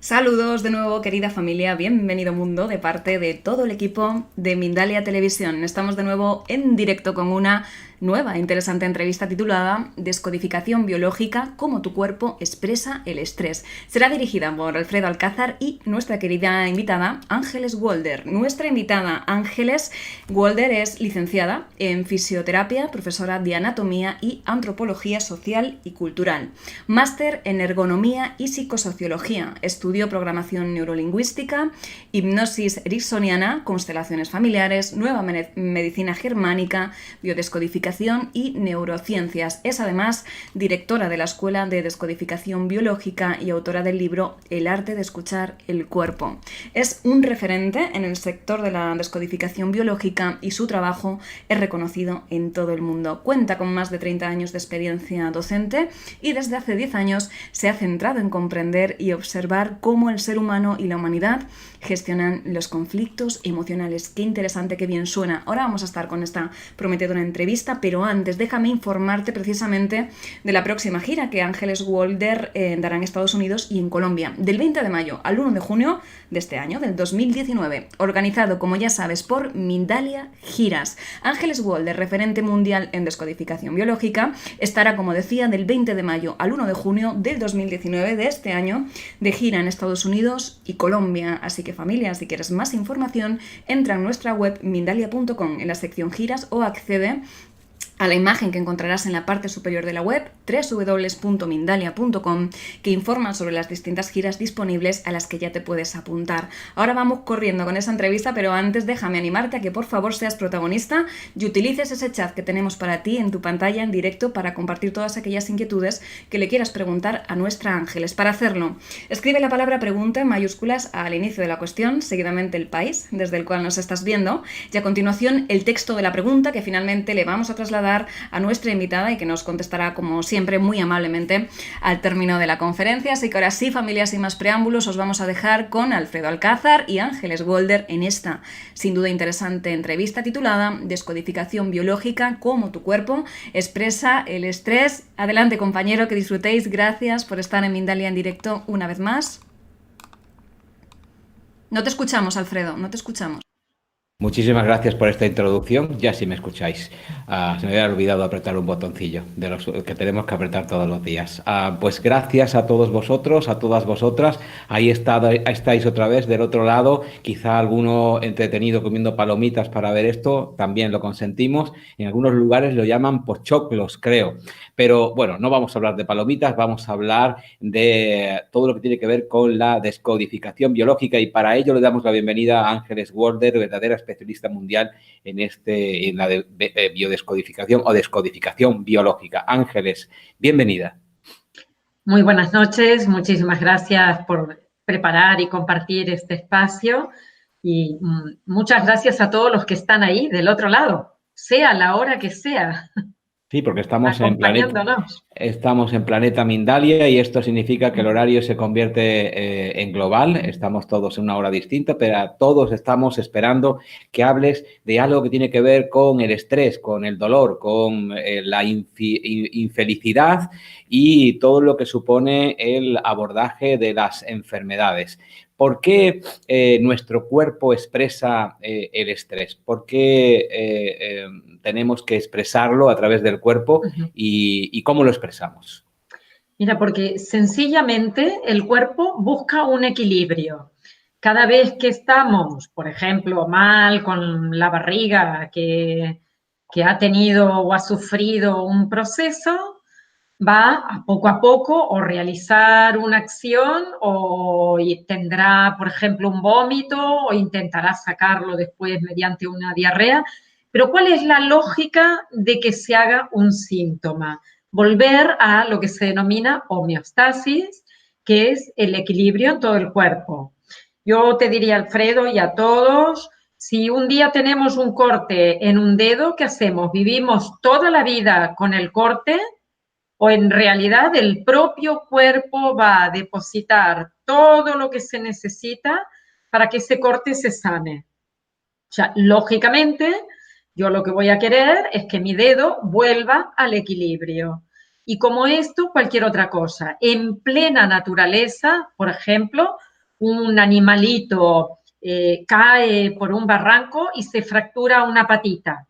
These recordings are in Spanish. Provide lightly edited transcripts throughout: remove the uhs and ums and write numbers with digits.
Saludos de nuevo, querida familia, bienvenido mundo de parte de todo el equipo de Mindalia Televisión. Estamos de nuevo en directo con una nueva interesante entrevista titulada Descodificación biológica, cómo tu cuerpo expresa el estrés. Será dirigida por Alfredo Alcázar y nuestra querida invitada Ángeles Wolder. Nuestra invitada Ángeles Wolder es licenciada en fisioterapia, profesora de anatomía y antropología social y cultural, máster en ergonomía y psicosociología, estudió programación neurolingüística, hipnosis ericksoniana, constelaciones familiares, nueva medicina germánica, biodescodificación y neurociencias. Es además directora de la Escuela de Descodificación Biológica y autora del libro El arte de escuchar el cuerpo. Es un referente en el sector de la descodificación biológica y su trabajo es reconocido en todo el mundo. Cuenta con más de 30 años de experiencia docente y desde hace 10 años se ha centrado en comprender y observar cómo el ser humano y la humanidad gestionan los conflictos emocionales. Qué interesante, qué bien suena. Ahora vamos a estar con esta prometedora entrevista, pero antes déjame informarte precisamente de la próxima gira que Ángeles Wolder dará en Estados Unidos y en Colombia, del 20 de mayo al 1 de junio de este año, del 2019, organizado, como ya sabes, por Mindalia Giras. Ángeles Wolder, referente mundial en descodificación biológica, estará, como decía, del 20 de mayo al 1 de junio del 2019 de este año de gira en Estados Unidos y Colombia. Así que, familia, si quieres más información, entra en nuestra web mindalia.com en la sección giras o accede a la imagen que encontrarás en la parte superior de la web, www.mindalia.com, que informa sobre las distintas giras disponibles a las que ya te puedes apuntar. Ahora vamos corriendo con esa entrevista, pero antes déjame animarte a que por favor seas protagonista y utilices ese chat que tenemos para ti en tu pantalla en directo para compartir todas aquellas inquietudes que le quieras preguntar a nuestra Ángeles. Para hacerlo, escribe la palabra pregunta en mayúsculas al inicio de la cuestión, seguidamente el país desde el cual nos estás viendo y a continuación el texto de la pregunta que finalmente le vamos a trasladar a nuestra invitada y que nos contestará como siempre muy amablemente al término de la conferencia. Así que ahora sí, familia, sin más preámbulos, os vamos a dejar con Alfredo Alcázar y Ángeles Wolder en esta sin duda interesante entrevista titulada Descodificación biológica, cómo tu cuerpo expresa el estrés. Adelante, compañero, que disfrutéis. Gracias por estar en Mindalia en directo una vez más. No te escuchamos, Alfredo, no te escuchamos. Muchísimas gracias por esta introducción. Ya si me escucháis. Se me había olvidado apretar un botoncillo de los que tenemos que apretar todos los días. Pues gracias a todos vosotros, a todas vosotras. Ahí estáis otra vez del otro lado. Quizá alguno entretenido comiendo palomitas para ver esto. También lo consentimos. En algunos lugares lo llaman pochoclos, creo. Pero bueno, no vamos a hablar de palomitas. Vamos a hablar de todo lo que tiene que ver con la descodificación biológica. Y para ello le damos la bienvenida a Ángeles Wolder, verdadera especialista mundial en la biodescodificación o descodificación biológica. Ángeles, bienvenida. Muy buenas noches, muchísimas gracias por preparar y compartir este espacio y muchas gracias a todos los que están ahí del otro lado, sea la hora que sea. Sí, porque estamos en Planeta Mindalia y esto significa que el horario se convierte en global. Estamos todos en una hora distinta, pero todos estamos esperando que hables de algo que tiene que ver con el estrés, con el dolor, con la infelicidad y todo lo que supone el abordaje de las enfermedades. ¿Por qué nuestro cuerpo expresa el estrés? ¿Por qué tenemos que expresarlo a través del cuerpo y cómo lo expresamos? Mira, porque sencillamente el cuerpo busca un equilibrio. Cada vez que estamos, por ejemplo, mal con la barriga, que ha tenido o ha sufrido un proceso, va a poco o realizar una acción o tendrá, por ejemplo, un vómito o intentará sacarlo después mediante una diarrea. Pero ¿cuál es la lógica de que se haga un síntoma? Volver a lo que se denomina homeostasis, que es el equilibrio en todo el cuerpo. Yo te diría, Alfredo, y a todos, si un día tenemos un corte en un dedo, ¿qué hacemos? ¿Vivimos toda la vida con el corte? ¿O en realidad el propio cuerpo va a depositar todo lo que se necesita para que ese corte se sane? O sea, lógicamente, Yo lo que voy a querer es que mi dedo vuelva al equilibrio. Y como esto, cualquier otra cosa. En plena naturaleza, por ejemplo, un animalito cae por un barranco y se fractura una patita.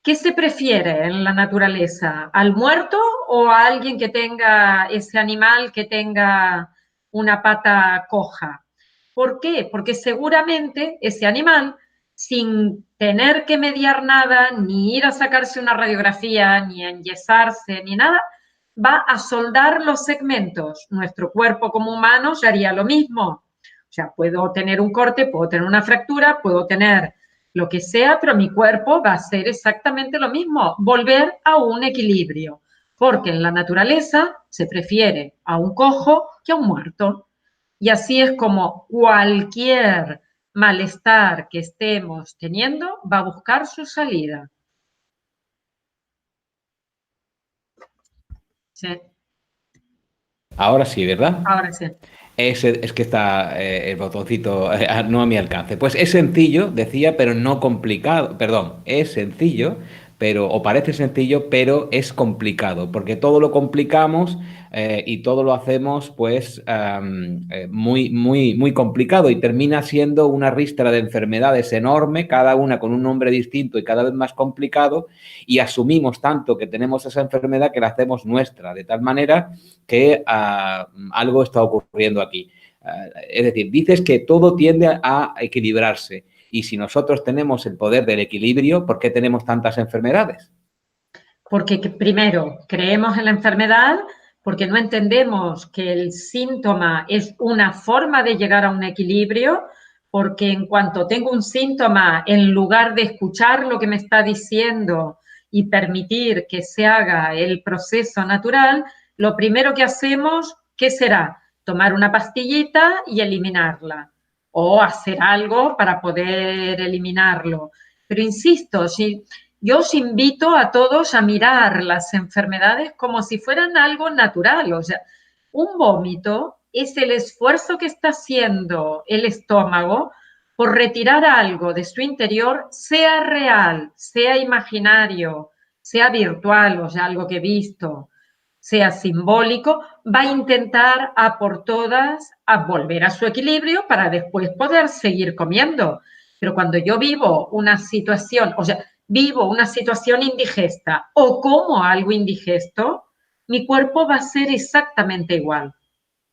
¿Qué se prefiere en la naturaleza? ¿Al muerto o a alguien que tenga ese animal que tenga una pata coja? ¿Por qué? Porque seguramente ese animal, sin tener que mediar nada, ni ir a sacarse una radiografía, ni a enyesarse, ni nada, va a soldar los segmentos. Nuestro cuerpo como humano ya haría lo mismo. O sea, puedo tener un corte, puedo tener una fractura, puedo tener lo que sea, pero mi cuerpo va a ser exactamente lo mismo, volver a un equilibrio, porque en la naturaleza se prefiere a un cojo que a un muerto. Y así es como cualquier malestar que estemos teniendo va a buscar su salida. Sí, Ahora sí, ¿verdad? ahora sí. Es que está el botoncito no a mi alcance. Pues es sencillo, decía, pero no complicado. Perdón, es sencillo, pero, o parece sencillo, pero es complicado, porque todo lo complicamos y todo lo hacemos pues muy complicado y termina siendo una ristra de enfermedades enorme, cada una con un nombre distinto y cada vez más complicado, y asumimos tanto que tenemos esa enfermedad que la hacemos nuestra, de tal manera que algo está ocurriendo aquí. Es decir, dices que todo tiende a equilibrarse. Y si nosotros tenemos el poder del equilibrio, ¿por qué tenemos tantas enfermedades? Porque primero creemos en la enfermedad, porque no entendemos que el síntoma es una forma de llegar a un equilibrio, porque en cuanto tengo un síntoma, en lugar de escuchar lo que me está diciendo y permitir que se haga el proceso natural, lo primero que hacemos, ¿qué será? Tomar una pastillita y eliminarla, o hacer algo para poder eliminarlo. Pero insisto, si yo os invito a todos a mirar las enfermedades como si fueran algo natural. O sea, un vómito es el esfuerzo que está haciendo el estómago por retirar algo de su interior, sea real, sea imaginario, sea virtual, o sea, algo que he visto, sea simbólico, va a intentar a por todas a volver a su equilibrio para después poder seguir comiendo. Pero cuando yo vivo una situación, o sea, vivo una situación indigesta o como algo indigesto, mi cuerpo va a ser exactamente igual.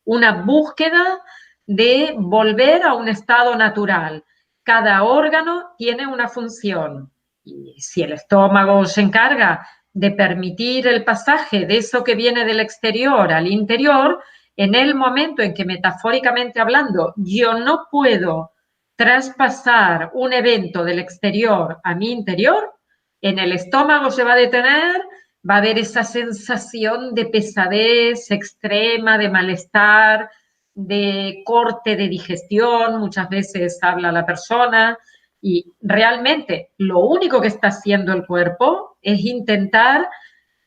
Una búsqueda de volver a un estado natural. Cada órgano tiene una función. Y si el estómago se encarga de permitir el pasaje de eso que viene del exterior al interior, en el momento en que metafóricamente hablando yo no puedo traspasar un evento del exterior a mi interior, en el estómago se va a detener, va a haber esa sensación de pesadez extrema, de malestar, de corte de digestión, muchas veces habla la persona, y realmente lo único que está haciendo el cuerpo es intentar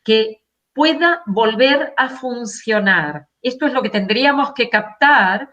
que pueda volver a funcionar. Esto es lo que tendríamos que captar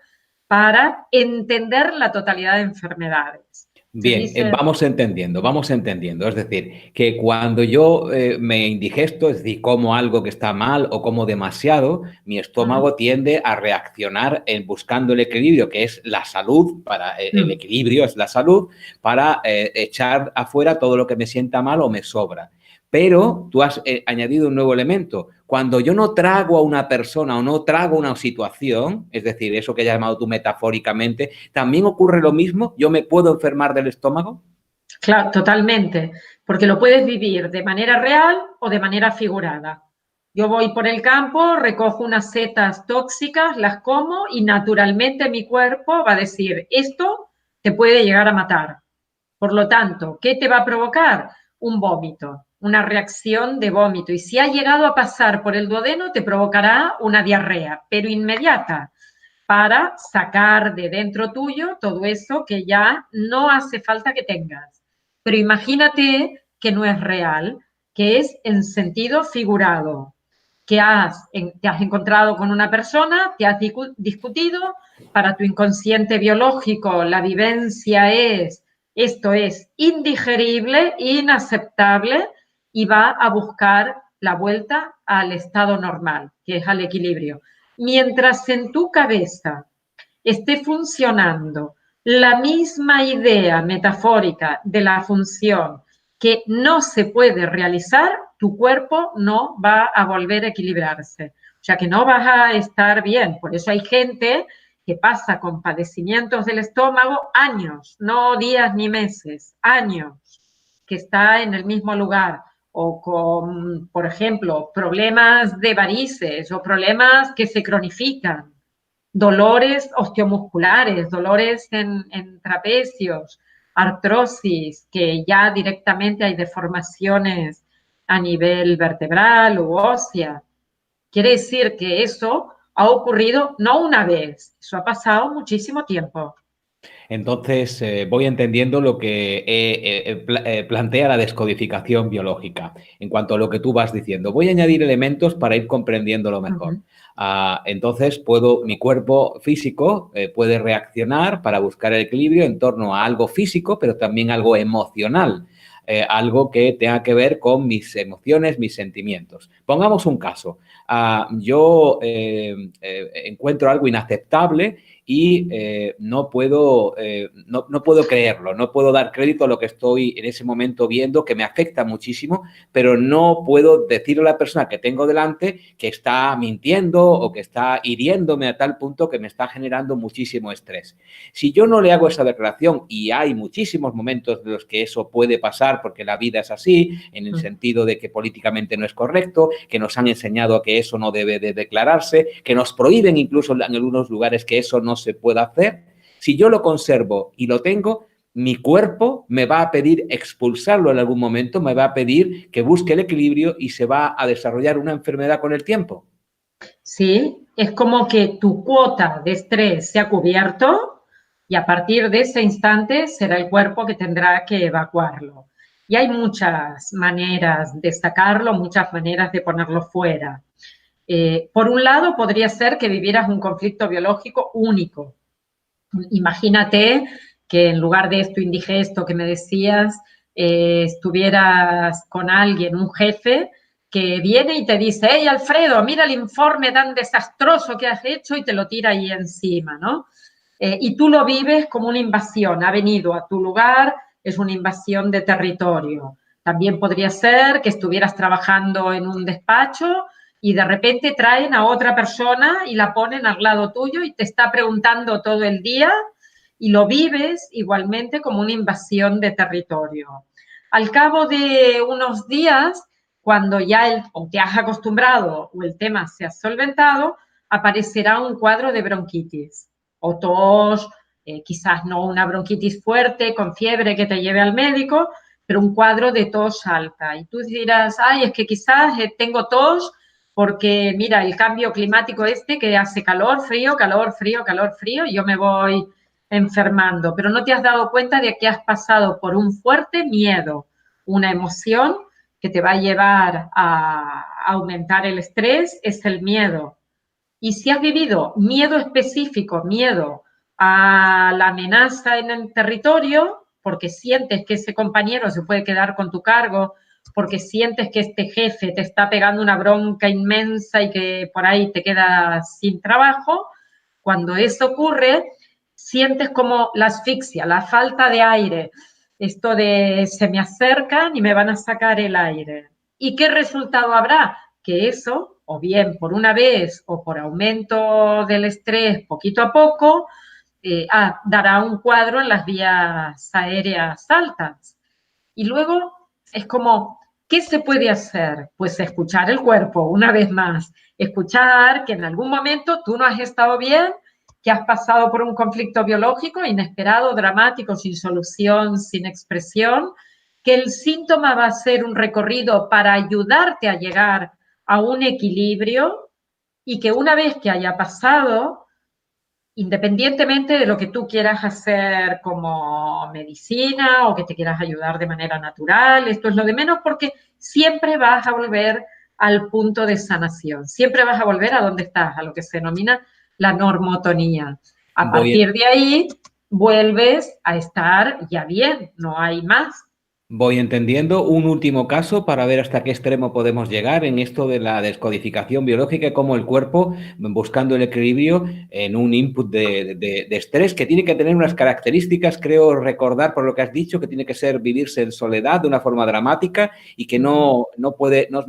para entender la totalidad de enfermedades. Se Bien, dice, vamos entendiendo, vamos entendiendo. Es decir, que cuando yo me indigesto, es decir, como algo que está mal o como demasiado, mi estómago tiende a reaccionar en buscando el equilibrio, que es la salud, para el equilibrio es la salud, para echar afuera todo lo que me sienta mal o me sobra. Pero tú has añadido un nuevo elemento. Cuando yo no trago a una persona o no trago una situación, es decir, eso que has llamado tú metafóricamente, ¿también ocurre lo mismo? ¿Yo me puedo enfermar del estómago? claro, totalmente, porque lo puedes vivir de manera real o de manera figurada. Yo voy por el campo, recojo unas setas tóxicas, las como y naturalmente mi cuerpo va a decir, esto te puede llegar a matar. Por lo tanto, ¿qué te va a provocar? Un vómito, una reacción de vómito. Y si ha llegado a pasar por el duodeno, te provocará una diarrea, pero inmediata, para sacar de dentro tuyo todo eso que ya no hace falta que tengas. Pero imagínate que no es real, que es en sentido figurado, que te has encontrado con una persona, te has discutido, para tu inconsciente biológico la vivencia es esto es indigerible, inaceptable y va a buscar la vuelta al estado normal, que es al equilibrio. Mientras en tu cabeza esté funcionando la misma idea metafórica de la función que no se puede realizar, tu cuerpo no va a volver a equilibrarse. O sea que no vas a estar bien. Por eso hay gente que pasa con padecimientos del estómago años, no días ni meses, años, que está en el mismo lugar. O con, por ejemplo, problemas de varices o problemas que se cronifican, dolores osteomusculares, dolores en trapecios, artrosis, que ya directamente hay deformaciones a nivel vertebral u ósea. Quiere decir que eso ha ocurrido no una vez, eso ha pasado muchísimo tiempo. Entonces, voy entendiendo lo que plantea la descodificación biológica en cuanto a lo que tú vas diciendo. Voy a añadir elementos para ir comprendiéndolo mejor. Entonces, mi cuerpo físico puede reaccionar para buscar el equilibrio en torno a algo físico, pero también algo emocional. Algo que tenga que ver con mis emociones, mis sentimientos. Pongamos un caso. Yo encuentro algo inaceptable y no puedo creerlo, no puedo dar crédito a lo que estoy en ese momento viendo, que me afecta muchísimo, pero no puedo decirle a la persona que tengo delante que está mintiendo o que está hiriéndome a tal punto que me está generando muchísimo estrés. Si yo no le hago esa declaración, y hay muchísimos momentos de los que eso puede pasar porque la vida es así, en el sentido de que políticamente no es correcto, que nos han enseñado a que eso no debe de declararse, que nos prohíben incluso en algunos lugares que eso no se pueda hacer. Si yo lo conservo y lo tengo, mi cuerpo me va a pedir expulsarlo en algún momento, me va a pedir que busque el equilibrio y se va a desarrollar una enfermedad con el tiempo. Sí, es como que tu cuota de estrés se ha cubierto y a partir de ese instante será el cuerpo que tendrá que evacuarlo. Y hay muchas maneras de sacarlo, muchas maneras de ponerlo fuera. Por un lado, podría ser que vivieras un conflicto biológico único. Imagínate que en lugar de esto indigesto que me decías, estuvieras con alguien, un jefe, que viene y te dice, hey, Alfredo, mira el informe tan desastroso que has hecho y te lo tira ahí encima, ¿no? Y tú lo vives como una invasión, ha venido a tu lugar, es una invasión de territorio. También podría ser que estuvieras trabajando en un despacho y de repente traen a otra persona y la ponen al lado tuyo y te está preguntando todo el día y lo vives igualmente como una invasión de territorio. Al cabo de unos días, cuando ya o te has acostumbrado o el tema se ha solventado, aparecerá un cuadro de bronquitis o tos, quizás no una bronquitis fuerte con fiebre que te lleve al médico, pero un cuadro de tos alta. Y tú dirás, ay, es que quizás tengo tos porque mira, el cambio climático que hace calor, frío, calor, frío, calor, frío, y yo me voy enfermando, pero no te has dado cuenta de que has pasado por un fuerte miedo, una emoción que te va a llevar a aumentar el estrés, es el miedo. Y si has vivido miedo específico, miedo a la amenaza en el territorio, porque sientes que ese compañero se puede quedar con tu cargo, porque sientes que este jefe te está pegando una bronca inmensa y que por ahí te quedas sin trabajo, cuando eso ocurre, sientes como la asfixia, la falta de aire, esto de se me acercan y me van a sacar el aire. ¿Y qué resultado habrá? Que eso, o bien por una vez o por aumento del estrés poquito a poco, dará un cuadro en las vías aéreas altas. Y luego es como, ¿qué se puede hacer? Pues escuchar el cuerpo, una vez más. Escuchar que en algún momento tú no has estado bien, que has pasado por un conflicto biológico inesperado, dramático, sin solución, sin expresión, que el síntoma va a ser un recorrido para ayudarte a llegar a un equilibrio y que una vez que haya pasado, independientemente de lo que tú quieras hacer como medicina o que te quieras ayudar de manera natural, esto es lo de menos porque siempre vas a volver al punto de sanación, siempre vas a volver a donde estás, a lo que se denomina la normotonía. A Voy, partir de ahí, vuelves a estar ya bien, no hay más. Voy entendiendo. Un último caso para ver hasta qué extremo podemos llegar en esto de la descodificación biológica, como el cuerpo, buscando el equilibrio en un input de estrés que tiene que tener unas características, creo recordar por lo que has dicho, que tiene que ser vivirse en soledad de una forma dramática y que no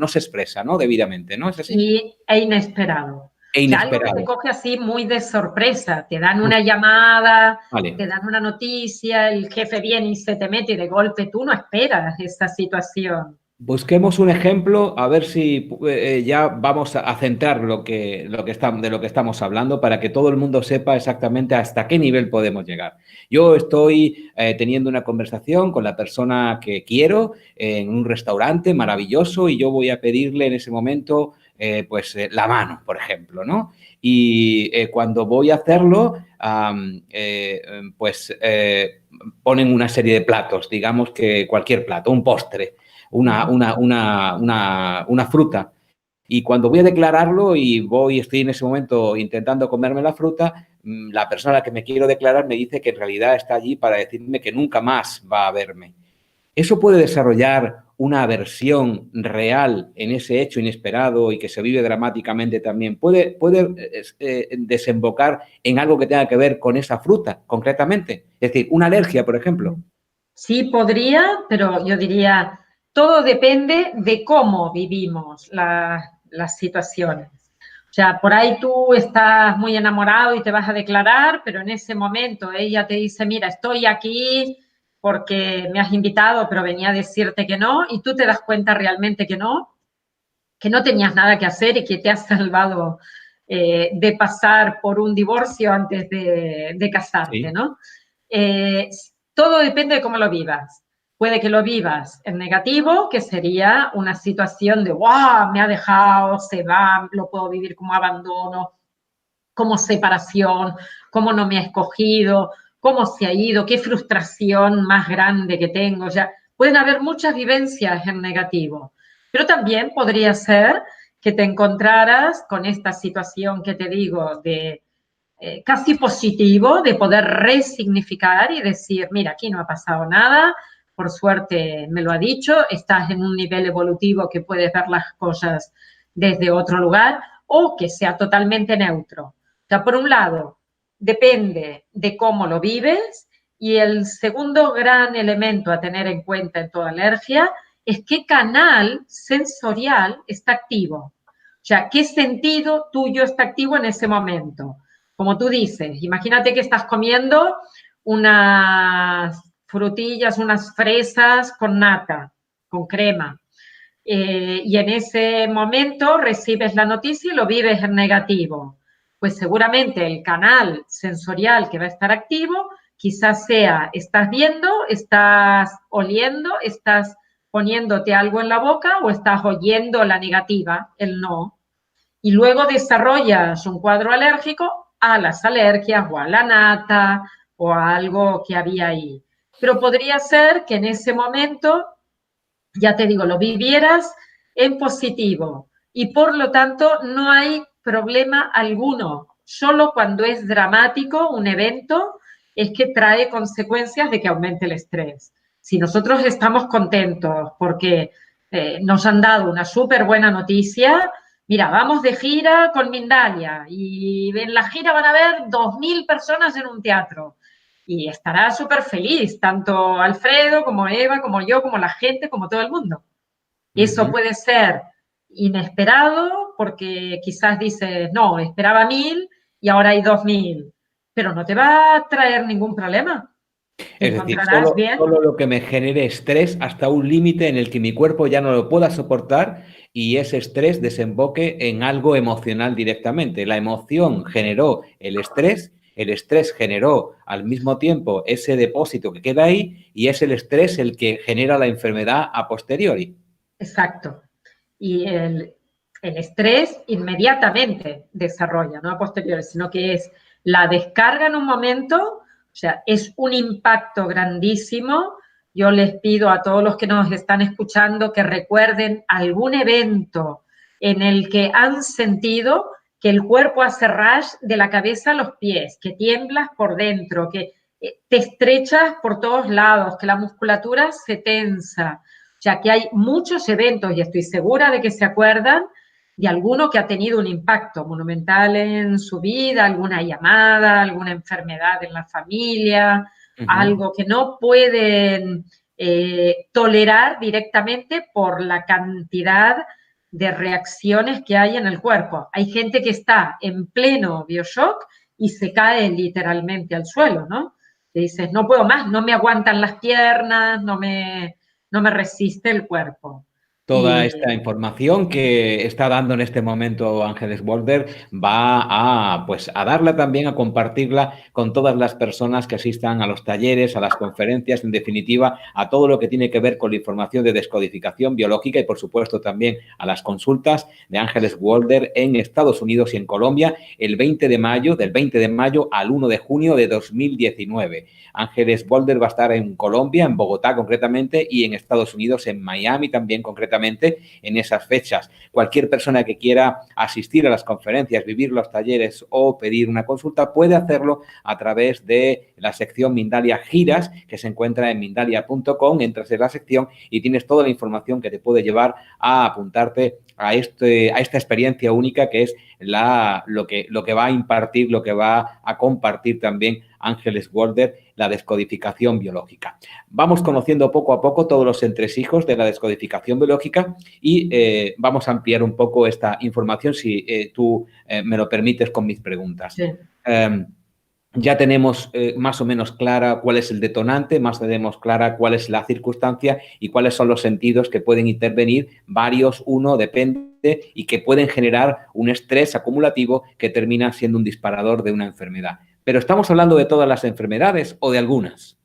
se expresa, ¿no? Debidamente, ¿no? ¿Es así? E inesperado. E O sea, algo que te inesperado. coge así muy de sorpresa. Te dan una Justo. llamada, Vale. te dan una noticia, el jefe viene y se te mete y de golpe tú no esperas esa situación. Busquemos un ejemplo, a ver si ya vamos a centrar de lo que estamos hablando para que todo el mundo sepa exactamente hasta qué nivel podemos llegar. Yo estoy teniendo una conversación con la persona que quiero en un restaurante maravilloso y yo voy a pedirle en ese momento la mano, por ejemplo, ¿no? Y cuando voy a hacerlo, ponen una serie de platos, digamos que cualquier plato, un postre una fruta. Y cuando voy a declararlo y estoy en ese momento intentando comerme la fruta, la persona a la que me quiero declarar me dice que en realidad está allí para decirme que nunca más va a verme. ¿Eso puede desarrollar una aversión real en ese hecho inesperado y que se vive dramáticamente también? ¿Puede desembocar en algo que tenga que ver con esa fruta, concretamente? Es decir, una alergia, por ejemplo. Sí podría, pero yo diría, todo depende de cómo vivimos las situaciones. O sea, por ahí tú estás muy enamorado y te vas a declarar, pero en ese momento ella te dice, mira, estoy aquí porque me has invitado, pero venía a decirte que no, y tú te das cuenta realmente que no tenías nada que hacer y que te has salvado de pasar por un divorcio antes de casarte, Sí. ¿no? Todo depende de cómo lo vivas. Puede que lo vivas en negativo, que sería una situación de, wow, me ha dejado, se va, lo puedo vivir como abandono, como separación, cómo no me ha escogido, cómo se ha ido, qué frustración más grande que tengo. O sea, pueden haber muchas vivencias en negativo, pero también podría ser que te encontraras con esta situación que te digo de casi positivo, de poder resignificar y decir, mira, aquí no ha pasado nada, por suerte me lo ha dicho, estás en un nivel evolutivo que puedes ver las cosas desde otro lugar, o que sea totalmente neutro. O sea, por un lado, depende de cómo lo vives, y el segundo gran elemento a tener en cuenta en toda alergia es qué canal sensorial está activo. O sea, qué sentido tuyo está activo en ese momento. Como tú dices, imagínate que estás comiendo unas frutillas, unas fresas con nata, con crema. Y en ese momento recibes la noticia y lo vives en negativo. Pues seguramente el canal sensorial que va a estar activo quizás sea, estás viendo, estás oliendo, estás poniéndote algo en la boca o estás oyendo la negativa, el no. Y luego desarrollas un cuadro alérgico a las alergias o a la nata o a algo que había ahí. Pero podría ser que en ese momento, ya te digo, lo vivieras en positivo y por lo tanto no hay problema alguno. Solo cuando es dramático un evento es que trae consecuencias de que aumente el estrés. Si nosotros estamos contentos porque nos han dado una súper buena noticia, mira, vamos de gira con Mindalia y en la gira van a haber 2.000 personas en un teatro y estará súper feliz, tanto Alfredo como Eva, como yo, como la gente, como todo el mundo. Eso Ujú. puede ser inesperado porque quizás dices, no, esperaba 1.000 y ahora hay 2.000, pero no te va a traer ningún problema. Te Es decir, encontrarás bien. solo lo que me genere estrés hasta un límite en el que mi cuerpo ya no lo pueda soportar y ese estrés desemboque en algo emocional directamente. La emoción generó el estrés generó al mismo tiempo ese depósito que queda ahí y es el estrés el que genera la enfermedad a posteriori. Exacto. Y el estrés inmediatamente desarrolla, no a posteriori, sino que es la descarga en un momento, o sea, es un impacto grandísimo. Yo les pido a todos los que nos están escuchando que recuerden algún evento en el que han sentido que el cuerpo hace rash de la cabeza a los pies, que tiemblas por dentro, que te estrechas por todos lados, que la musculatura se tensa. O sea, que hay muchos eventos, y estoy segura de que se acuerdan, de alguno que ha tenido un impacto monumental en su vida, alguna llamada, alguna enfermedad en la familia, algo que no pueden tolerar directamente por la cantidad de reacciones que hay en el cuerpo. Hay gente que está en pleno Bioshock y se cae literalmente al suelo, ¿no? Te dices, no puedo más, no me aguantan las piernas, no me resiste el cuerpo. Toda esta información que está dando en este momento Ángeles Walder va a, pues, a darla también, a compartirla con todas las personas que asistan a los talleres, a las conferencias, en definitiva, a todo lo que tiene que ver con la información de descodificación biológica y, por supuesto, también a las consultas de Ángeles Walder en Estados Unidos y en Colombia el 20 de mayo, del 20 de mayo al 1 de junio de 2019. Ángeles Walder va a estar en Colombia, en Bogotá concretamente, y en Estados Unidos, en Miami también concretamente, en esas fechas. Cualquier persona que quiera asistir a las conferencias, vivir los talleres o pedir una consulta puede hacerlo a través de la sección Mindalia Giras, que se encuentra en mindalia.com. Entras en la sección y tienes toda la información que te puede llevar a apuntarte a esta experiencia única que es lo que va a impartir, lo que va a compartir también Ángeles Walder, la descodificación biológica. Vamos conociendo poco a poco todos los entresijos de la descodificación biológica y vamos a ampliar un poco esta información si tú me lo permites con mis preguntas. Sí. Ya tenemos más o menos clara cuál es el detonante, más tenemos clara cuál es la circunstancia y cuáles son los sentidos que pueden intervenir, varios, uno, depende, y que pueden generar un estrés acumulativo que termina siendo un disparador de una enfermedad. Pero ¿estamos hablando de todas las enfermedades o de algunas?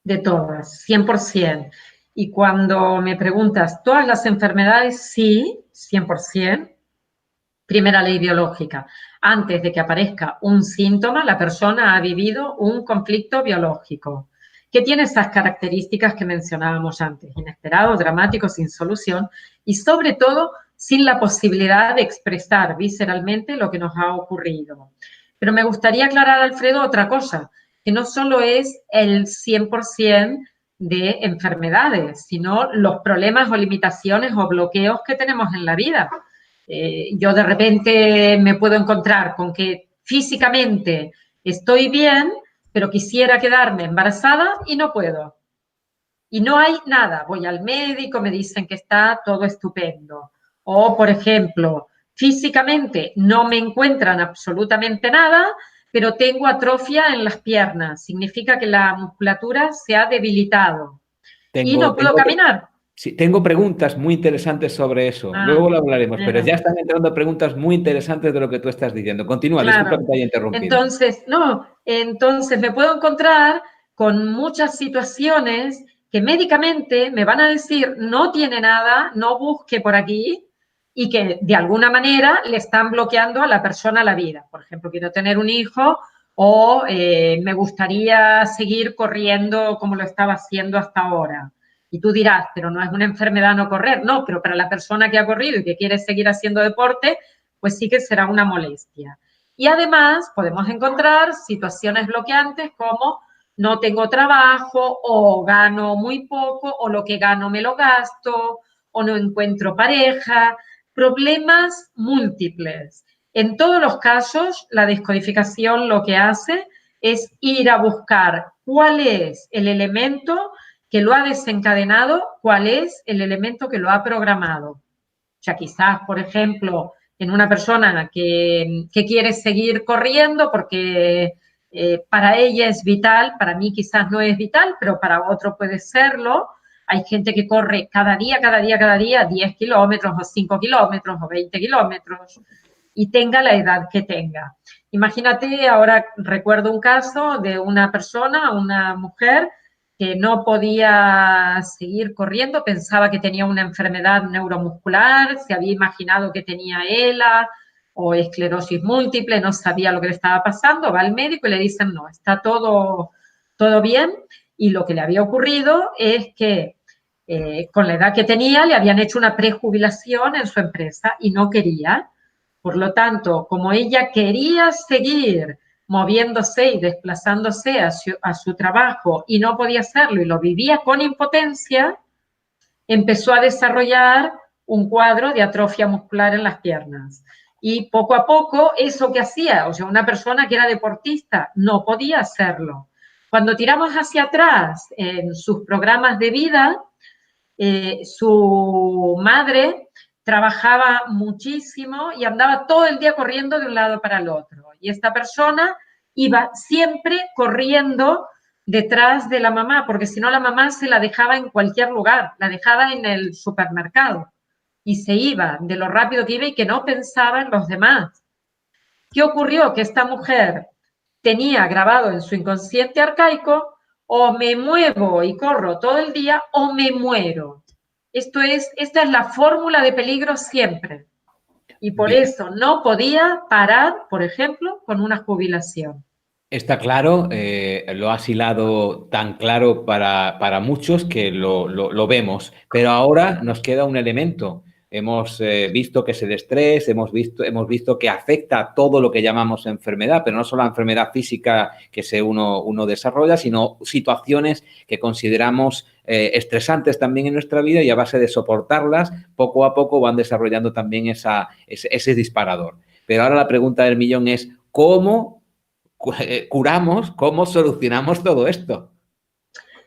De todas, 100%. Y cuando me preguntas, ¿todas las enfermedades? Sí, 100%. Primera ley biológica. Antes de que aparezca un síntoma, la persona ha vivido un conflicto biológico que tiene esas características que mencionábamos antes, inesperado, dramático, sin solución y sobre todo sin la posibilidad de expresar visceralmente lo que nos ha ocurrido. Pero me gustaría aclarar, Alfredo, otra cosa, que no solo es el 100% de enfermedades, sino los problemas o limitaciones o bloqueos que tenemos en la vida. Yo de repente me puedo encontrar con que físicamente estoy bien, pero quisiera quedarme embarazada y no puedo. Y no hay nada. Voy al médico, me dicen que está todo estupendo. O, por ejemplo, físicamente no me encuentran absolutamente nada, pero tengo atrofia en las piernas. Significa que la musculatura se ha debilitado. Y no puedo caminar. Sí, tengo preguntas muy interesantes sobre eso. Luego lo hablaremos, pero ya están entrando preguntas muy interesantes de lo que tú estás diciendo. Continúa, claro. Disculpa que te haya interrumpido. Entonces me puedo encontrar con muchas situaciones que médicamente me van a decir no tiene nada, no busque por aquí, y que de alguna manera le están bloqueando a la persona la vida. Por ejemplo, quiero tener un hijo o me gustaría seguir corriendo como lo estaba haciendo hasta ahora. Y tú dirás, pero no es una enfermedad no correr. No, pero para la persona que ha corrido y que quiere seguir haciendo deporte, pues sí que será una molestia. Y además podemos encontrar situaciones bloqueantes como no tengo trabajo o gano muy poco o lo que gano me lo gasto o no encuentro pareja. Problemas múltiples. En todos los casos, la descodificación lo que hace es ir a buscar cuál es el elemento que lo ha desencadenado, cuál es el elemento que lo ha programado. O sea, quizás, por ejemplo, en una persona que quiere seguir corriendo porque para ella es vital, para mí quizás no es vital, pero para otro puede serlo. Hay gente que corre cada día, 10 kilómetros o 5 kilómetros o 20 kilómetros y tenga la edad que tenga. Imagínate, ahora recuerdo un caso de una persona, una mujer, que no podía seguir corriendo, pensaba que tenía una enfermedad neuromuscular, se había imaginado que tenía ELA o esclerosis múltiple, no sabía lo que le estaba pasando, va al médico y le dicen, no, está todo bien, y lo que le había ocurrido es que con la edad que tenía le habían hecho una prejubilación en su empresa y no quería. Por lo tanto, como ella quería seguir moviéndose y desplazándose a su trabajo y no podía hacerlo y lo vivía con impotencia, empezó a desarrollar un cuadro de atrofia muscular en las piernas. Y poco a poco, eso que hacía, o sea, una persona que era deportista, no podía hacerlo. Cuando tiramos hacia atrás en sus programas de vida, su madre trabajaba muchísimo y andaba todo el día corriendo de un lado para el otro. Y esta persona iba siempre corriendo detrás de la mamá, porque si no la mamá se la dejaba en cualquier lugar, la dejaba en el supermercado y se iba de lo rápido que iba y que no pensaba en los demás. ¿Qué ocurrió? Que esta mujer tenía grabado en su inconsciente arcaico: o me muevo y corro todo el día o me muero. Esta es la fórmula de peligro siempre. Y por Bien. eso no podía parar, por ejemplo, con una jubilación. Está claro, lo has hilado tan claro para muchos que lo vemos, pero ahora nos queda un elemento. Hemos visto que es el estrés, hemos visto que afecta a todo lo que llamamos enfermedad, pero no solo la enfermedad física que uno desarrolla, sino situaciones que consideramos estresantes también en nuestra vida y a base de soportarlas, poco a poco van desarrollando también ese disparador. Pero ahora la pregunta del millón es, ¿cómo curamos, cómo solucionamos todo esto?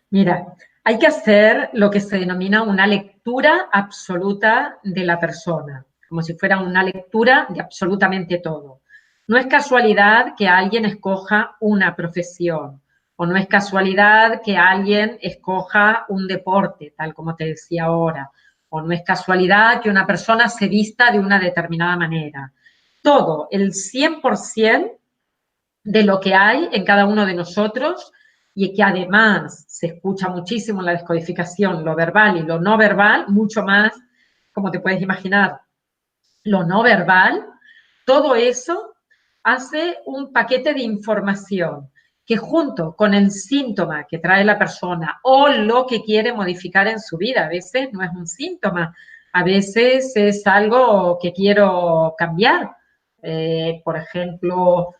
Mira, hay que hacer lo que se denomina una lectura absoluta de la persona, como si fuera una lectura de absolutamente todo. No es casualidad que alguien escoja una profesión, o no es casualidad que alguien escoja un deporte, tal como te decía ahora, o no es casualidad que una persona se vista de una determinada manera. Todo, el 100% de lo que hay en cada uno de nosotros, y que además se escucha muchísimo en la descodificación lo verbal y lo no verbal, mucho más, como te puedes imaginar, lo no verbal, todo eso hace un paquete de información que, junto con el síntoma que trae la persona o lo que quiere modificar en su vida, a veces no es un síntoma, a veces es algo que quiero cambiar. Por ejemplo,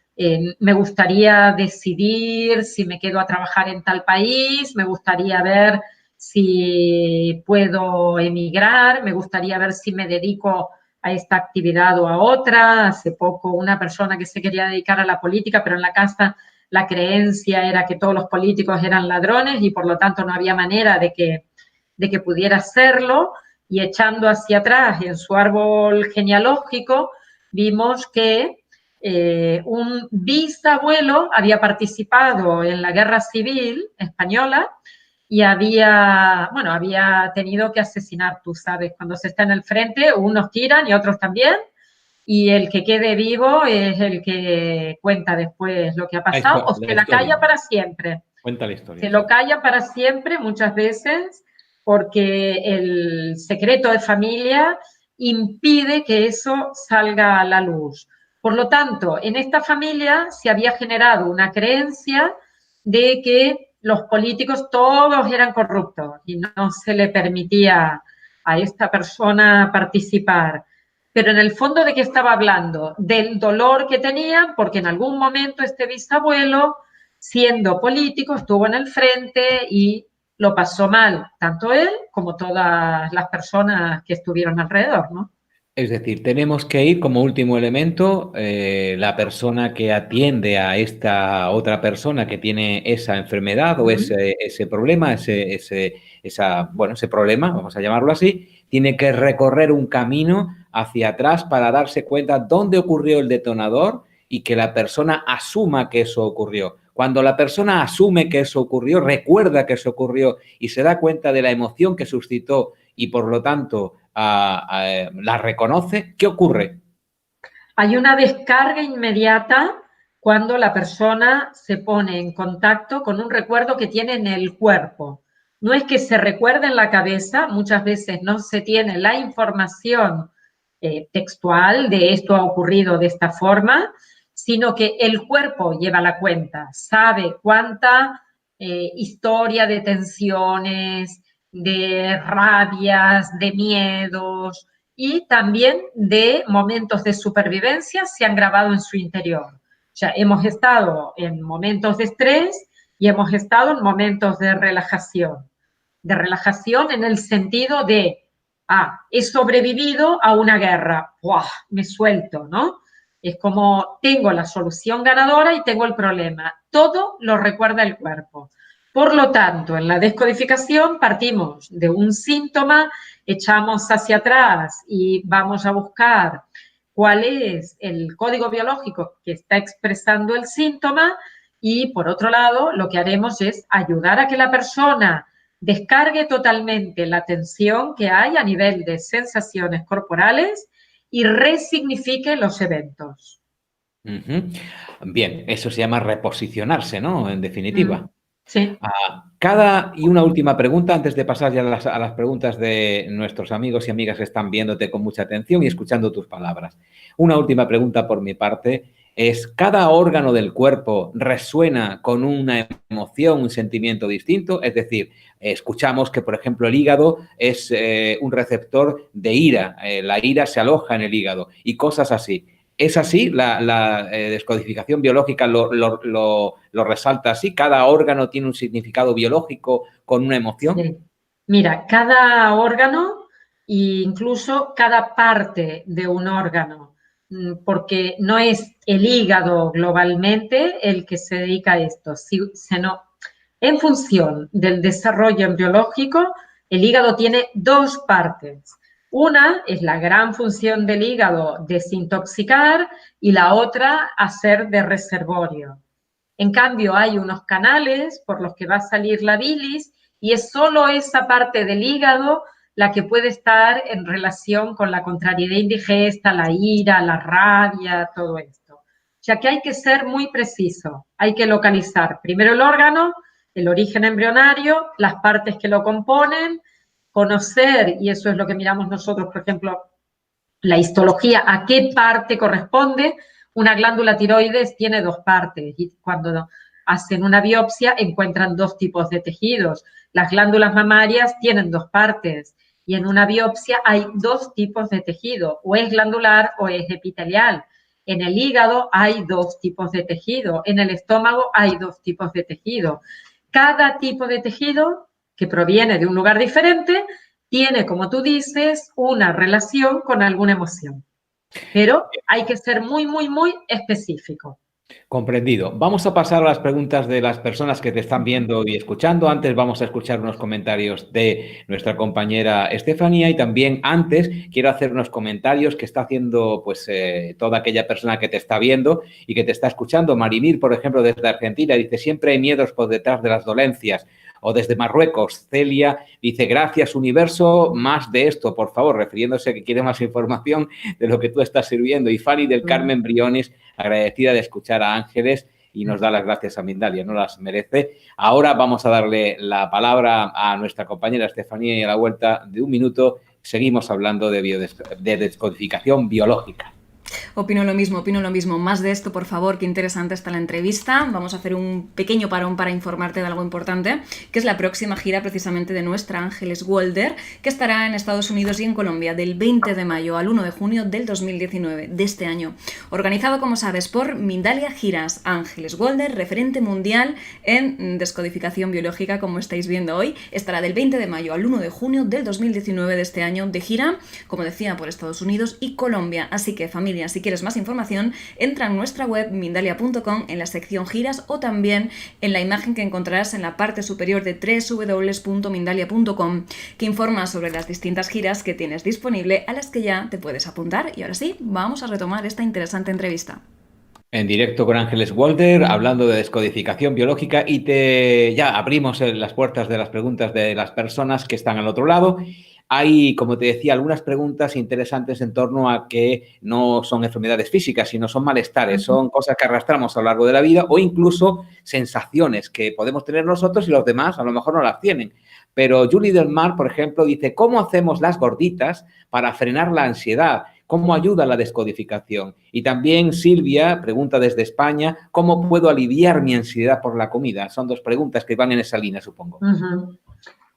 me gustaría decidir si me quedo a trabajar en tal país, me gustaría ver si puedo emigrar, me gustaría ver si me dedico a esta actividad o a otra. Hace poco una persona que se quería dedicar a la política, pero en la casa la creencia era que todos los políticos eran ladrones y por lo tanto no había manera de que pudiera hacerlo. Y echando hacia atrás en su árbol genealógico, vimos que un bisabuelo había participado en la Guerra Civil Española y había tenido que asesinar, tú sabes, cuando se está en el frente, unos tiran y otros también, y el que quede vivo es el que cuenta después lo que ha pasado, o se la calla para siempre. Cuenta la historia. Se lo calla para siempre muchas veces porque el secreto de familia impide que eso salga a la luz. Por lo tanto, en esta familia se había generado una creencia de que los políticos todos eran corruptos y no se le permitía a esta persona participar. Pero en el fondo, ¿de qué estaba hablando? Del dolor que tenía, porque en algún momento este bisabuelo, siendo político, estuvo en el frente y lo pasó mal, tanto él como todas las personas que estuvieron alrededor, ¿no? Es decir, tenemos que ir como último elemento, la persona que atiende a esta otra persona que tiene esa enfermedad o ese problema, ese problema, vamos a llamarlo así, tiene que recorrer un camino hacia atrás para darse cuenta dónde ocurrió el detonador y que la persona asuma que eso ocurrió. Cuando la persona asume que eso ocurrió, recuerda que eso ocurrió y se da cuenta de la emoción que suscitó y por lo tanto la reconoce, ¿qué ocurre? Hay una descarga inmediata cuando la persona se pone en contacto con un recuerdo que tiene en el cuerpo. No es que se recuerde en la cabeza, muchas veces no se tiene la información textual de esto ha ocurrido de esta forma, sino que el cuerpo lleva la cuenta, sabe cuánta historia de tensiones, de rabias, de miedos y también de momentos de supervivencia se han grabado en su interior. sea, hemos estado en momentos de estrés y hemos estado en momentos de relajación. De relajación en el sentido de, he sobrevivido a una guerra, ¡buah! Me suelto, ¿no? Es como tengo la solución ganadora y tengo el problema. Todo lo recuerda el cuerpo. Por lo tanto, en la descodificación partimos de un síntoma, echamos hacia atrás y vamos a buscar cuál es el código biológico que está expresando el síntoma y, por otro lado, lo que haremos es ayudar a que la persona descargue totalmente la tensión que hay a nivel de sensaciones corporales y resignifique los eventos. Bien, eso se llama reposicionarse, ¿no? En definitiva. Sí. Y una última pregunta antes de pasar ya a las preguntas de nuestros amigos y amigas que están viéndote con mucha atención y escuchando tus palabras. Una última pregunta por mi parte es, ¿cada órgano del cuerpo resuena con una emoción, un sentimiento distinto? Es decir, escuchamos que, por ejemplo, el hígado es un receptor de ira, la ira se aloja en el hígado y cosas así. ¿Es así? ¿La descodificación biológica lo resalta así? ¿Cada órgano tiene un significado biológico con una emoción? Sí. Mira, cada órgano e incluso cada parte de un órgano, porque no es el hígado globalmente el que se dedica a esto, sino en función del desarrollo embriológico, el hígado tiene dos partes. Una es la gran función del hígado, desintoxicar, y la otra, hacer de reservorio. En cambio, hay unos canales por los que va a salir la bilis y es solo esa parte del hígado la que puede estar en relación con la contrariedad indigesta, la ira, la rabia, todo esto. O sea que hay que ser muy preciso, hay que localizar primero el órgano, el origen embrionario, las partes que lo componen, conocer, y eso es lo que miramos nosotros, por ejemplo, la histología, a qué parte corresponde. Una glándula tiroides tiene dos partes y cuando hacen una biopsia encuentran dos tipos de tejidos. Las glándulas mamarias tienen dos partes y en una biopsia hay dos tipos de tejido, o es glandular o es epitelial. En el hígado hay dos tipos de tejido, en el estómago hay dos tipos de tejido. Cada tipo de tejido que proviene de un lugar diferente tiene, como tú dices, una relación con alguna emoción. Pero hay que ser muy, muy, muy específico. Comprendido. Vamos a pasar a las preguntas de las personas que te están viendo y escuchando. Antes vamos a escuchar unos comentarios de nuestra compañera Estefanía y también antes quiero hacer unos comentarios que está haciendo pues toda aquella persona que te está viendo y que te está escuchando. Marimir, por ejemplo, desde Argentina, dice, siempre hay miedos por detrás de las dolencias. O desde Marruecos, Celia dice, gracias universo, más de esto, por favor, refiriéndose a que quiere más información de lo que tú estás sirviendo. Y Fanny del Carmen Briones, agradecida de escuchar a Ángeles y nos da las gracias a Mindalia, no las merece. Ahora vamos a darle la palabra a nuestra compañera Estefanía y a la vuelta de un minuto seguimos hablando de descodificación biológica. Opino lo mismo. Más de esto, por favor, qué interesante está la entrevista. Vamos a hacer un pequeño parón para informarte de algo importante, que es la próxima gira precisamente de nuestra Ángeles Walder, que estará en Estados Unidos y en Colombia del 20 de mayo al 1 de junio del 2019, de este año. Organizado, como sabes, por Mindalia Giras. Ángeles Walder, referente mundial en descodificación biológica, como estáis viendo hoy, estará del 20 de mayo al 1 de junio del 2019 de este año de gira, como decía, por Estados Unidos y Colombia. Así que, familia, si quieres más información, entra en nuestra web mindalia.com en la sección giras o también en la imagen que encontrarás en la parte superior de www.mindalia.com, que informa sobre las distintas giras que tienes disponible a las que ya te puedes apuntar. Y ahora sí, vamos a retomar esta interesante entrevista. En directo con Ángeles Walder, hablando de descodificación biológica y ya abrimos las puertas de las preguntas de las personas que están al otro lado. Hay, como te decía, algunas preguntas interesantes en torno a que no son enfermedades físicas, sino son malestares, son cosas que arrastramos a lo largo de la vida o incluso sensaciones que podemos tener nosotros y los demás a lo mejor no las tienen. Pero Julie Del Mar, por ejemplo, dice, ¿cómo hacemos las gorditas para frenar la ansiedad? ¿Cómo ayuda la descodificación? Y también Silvia pregunta desde España, ¿cómo puedo aliviar mi ansiedad por la comida? Son dos preguntas que van en esa línea, supongo.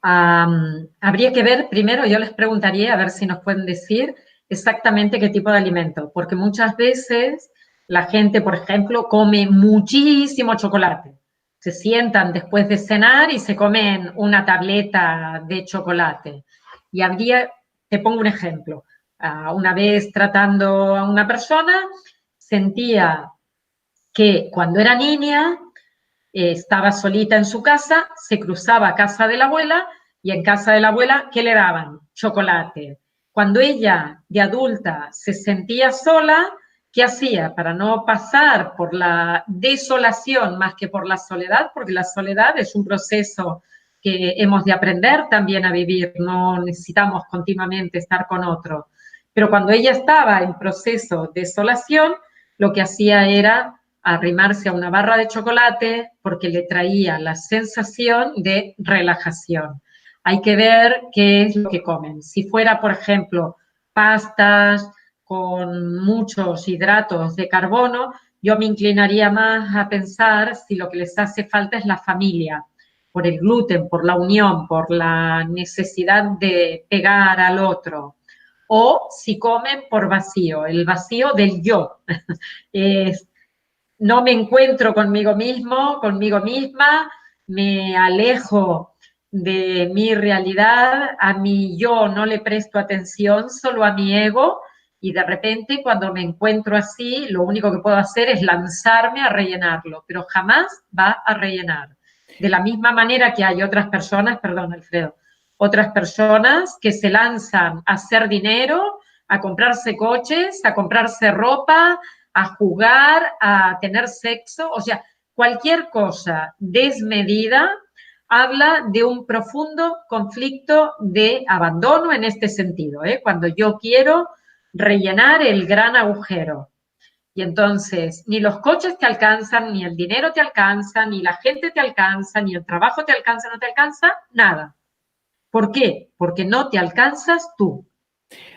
Habría que ver, primero yo les preguntaría a ver si nos pueden decir exactamente qué tipo de alimento, porque muchas veces La gente, por ejemplo, come muchísimo chocolate. Se sientan después de cenar y se comen una tableta de chocolate. Y te pongo un ejemplo, una vez tratando a una persona, sentía que cuando era niña estaba solita en su casa, se cruzaba a casa de la abuela y en casa de la abuela, ¿qué le daban? Chocolate. Cuando ella, de adulta, se sentía sola, ¿qué hacía? Para no pasar por la desolación más que por la soledad, porque la soledad es un proceso que hemos de aprender también a vivir, no necesitamos continuamente estar con otro. Pero cuando ella estaba en proceso de desolación, lo que hacía era arrimarse a una barra de chocolate porque le traía la sensación de relajación. Hay que ver qué es lo que comen. Si fuera, por ejemplo, pastas con muchos hidratos de carbono, yo me inclinaría más a pensar si lo que les hace falta es la familia, por el gluten, por la unión, por la necesidad de pegar al otro. O si comen por vacío, el vacío del yo. No me encuentro conmigo mismo, conmigo misma, me alejo de mi realidad, a mi yo no le presto atención, solo a mi ego, y de repente cuando me encuentro así, lo único que puedo hacer es lanzarme a rellenarlo, pero jamás va a rellenar. De la misma manera que hay otras personas, perdón, Alfredo, otras personas que se lanzan a hacer dinero, a comprarse coches, a comprarse ropa, a jugar, a tener sexo, o sea, cualquier cosa desmedida habla de un profundo conflicto de abandono en este sentido, ¿eh? Cuando yo quiero rellenar el gran agujero. Y entonces, ni los coches te alcanzan, ni el dinero te alcanza, ni la gente te alcanza, ni el trabajo te alcanza, no te alcanza, nada. ¿Por qué? Porque no te alcanzas tú.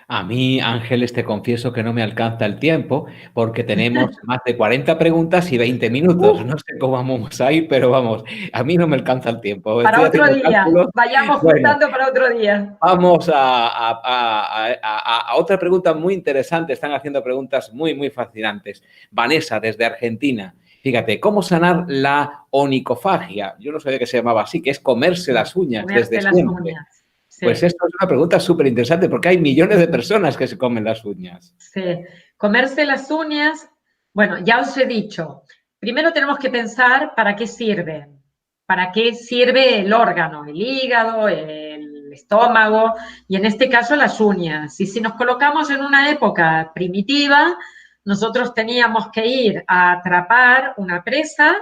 A mí, Ángeles, te confieso que no me alcanza el tiempo porque tenemos más de 40 preguntas y 20 minutos. No sé cómo vamos a ir, pero vamos, a mí no me alcanza el tiempo. Para Estoy otro haciendo día, cálculos. vayamos Bueno, juntando para otro día. vamos a otra pregunta muy interesante. Están haciendo preguntas muy, muy fascinantes. Vanessa, desde Argentina. Fíjate, ¿cómo sanar la onicofagia? Yo no sabía que se llamaba así, que es comerse las uñas desde Comerse las siempre. uñas. Sí, Pues esto es una pregunta súper interesante porque hay millones de personas que se comen las uñas. sí. Comerse las uñas, bueno, ya os he dicho, primero tenemos que pensar para qué sirven, para qué sirve el órgano, el hígado, el estómago y en este caso las uñas. Y si nos colocamos en una época primitiva, nosotros teníamos que ir a atrapar una presa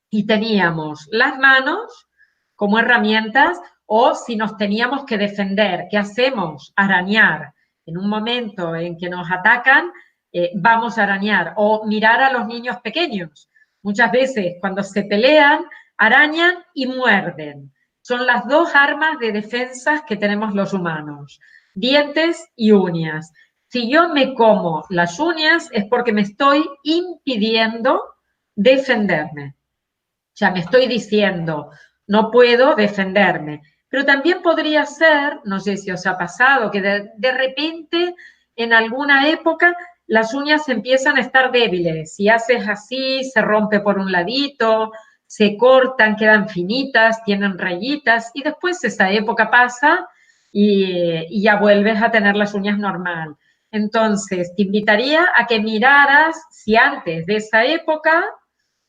y teníamos las manos como herramientas o si nos teníamos que defender, ¿qué hacemos? Arañar. En un momento en que nos atacan, vamos a arañar o mirar a los niños pequeños. Muchas veces cuando se pelean, arañan y muerden. Son las dos armas de defensa que tenemos los humanos, dientes y uñas. Si yo me como las uñas es porque me estoy impidiendo defenderme. Ya me estoy diciendo, no puedo defenderme. Pero también podría ser, no sé si os ha pasado, que de repente en alguna época las uñas empiezan a estar débiles. Si haces así, se rompe por un ladito, se cortan, quedan finitas, tienen rayitas y después esa época pasa y ya vuelves a tener las uñas normal. Entonces, te invitaría a que miraras si antes de esa época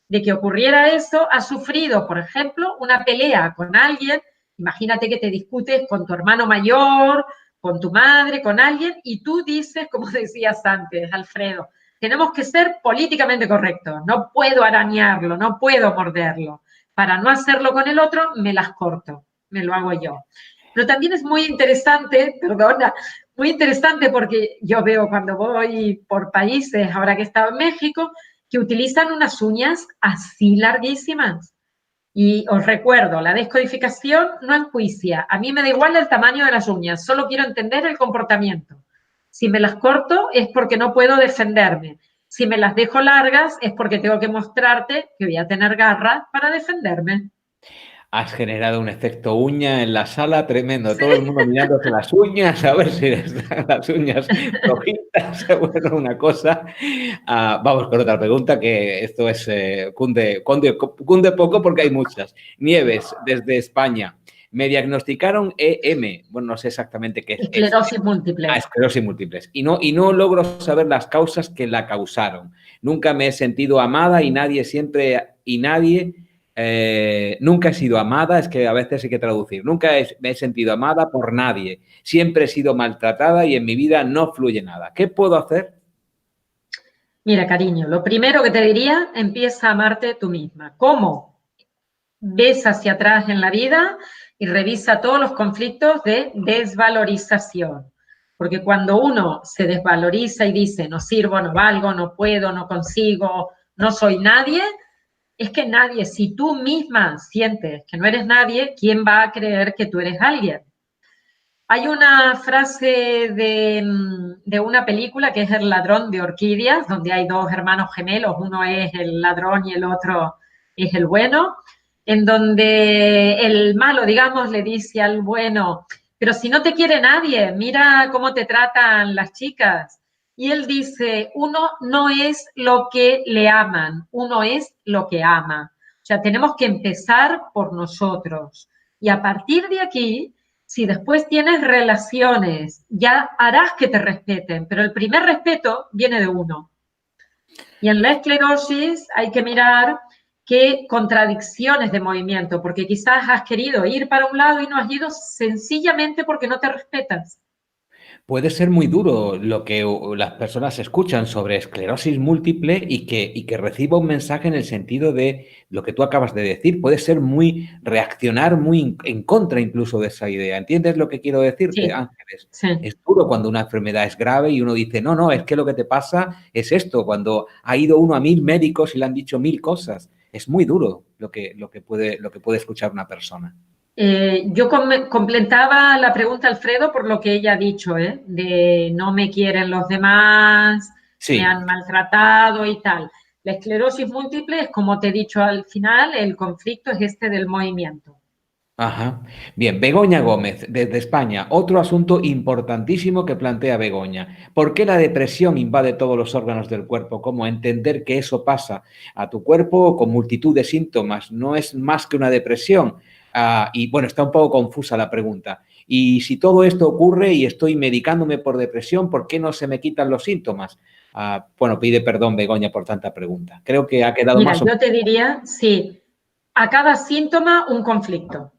de que ocurriera eso, has sufrido, por ejemplo, una pelea con alguien, imagínate que te discutes con tu hermano mayor, con tu madre, con alguien, y tú dices, como decías antes, Alfredo, tenemos que ser políticamente correctos, no puedo arañarlo, no puedo morderlo. Para no hacerlo con el otro, me las corto, me lo hago yo. Pero también es muy interesante, perdona, muy interesante porque yo veo cuando voy por países, ahora que he estado en México, que utilizan unas uñas así larguísimas. Y os recuerdo, la descodificación no enjuicia. A mí me da igual el tamaño de las uñas, solo quiero entender el comportamiento. Si me las corto es porque no puedo defenderme. Si me las dejo largas es porque tengo que mostrarte que voy a tener garras para defenderme. Has generado un efecto uña en la sala tremendo. Todo el mundo mirándose las uñas, a ver si están las uñas rojitas. Bueno, una cosa. Vamos con otra pregunta, que esto es cunde poco porque hay muchas. Nieves, desde España. Me diagnosticaron EM. Bueno, no sé exactamente qué es. Esclerosis múltiple. Esclerosis múltiples. Y no logro saber las causas que la causaron. Nunca me he sentido amada y nunca he sido amada, es que a veces hay que traducir. Me he sentido amada por nadie. Siempre he sido maltratada y en mi vida no fluye nada. ¿Qué puedo hacer? Mira, cariño, lo primero que te diría, empieza a amarte tú misma. ¿Cómo? Ves hacia atrás en la vida y revisa todos los conflictos de desvalorización. Porque cuando uno se desvaloriza y dice, no sirvo, no valgo, no puedo, no consigo, no soy nadie, es que nadie, si tú misma sientes que no eres nadie, ¿quién va a creer que tú eres alguien? Hay una frase de una película que es El ladrón de orquídeas, donde hay dos hermanos gemelos, uno es el ladrón y el otro es el bueno, en donde el malo, digamos, le dice al bueno, pero si no te quiere nadie, mira cómo te tratan las chicas. Y él dice, uno no es lo que le aman, uno es lo que ama. O sea, tenemos que empezar por nosotros. Y a partir de aquí, si después tienes relaciones, ya harás que te respeten, pero el primer respeto viene de uno. Y en la esclerosis hay que mirar qué contradicciones de movimiento, porque quizás has querido ir para un lado y no has ido sencillamente porque no te respetas. Puede ser muy duro lo que las personas escuchan sobre esclerosis múltiple y que reciba un mensaje en el sentido de lo que tú acabas de decir. Puede ser reaccionar muy en contra incluso de esa idea. ¿Entiendes lo que quiero decirte, Sí, Ángeles? sí. Es duro cuando una enfermedad es grave y uno dice, no, es que lo que te pasa es esto. Cuando ha ido uno a 1000 médicos y le han dicho 1000 cosas. Es muy duro lo que puede escuchar una persona. Yo completaba la pregunta, Alfredo, por lo que ella ha dicho, de no me quieren los demás, me Sí. han maltratado y tal. La esclerosis múltiple es, como te he dicho al final, el conflicto es este del movimiento. Ajá. Bien, Begoña Gómez, desde España. Otro asunto importantísimo que plantea Begoña. ¿Por qué la depresión invade todos los órganos del cuerpo? ¿Cómo entender que eso pasa a tu cuerpo con multitud de síntomas? No es más que una depresión. Y bueno, está un poco confusa la pregunta. Y si todo esto ocurre y estoy medicándome por depresión, ¿por qué no se me quitan los síntomas? Bueno, pide perdón, Begoña, por tanta pregunta. Creo que ha quedado Mira, más o yo te diría, sí, a cada síntoma un conflicto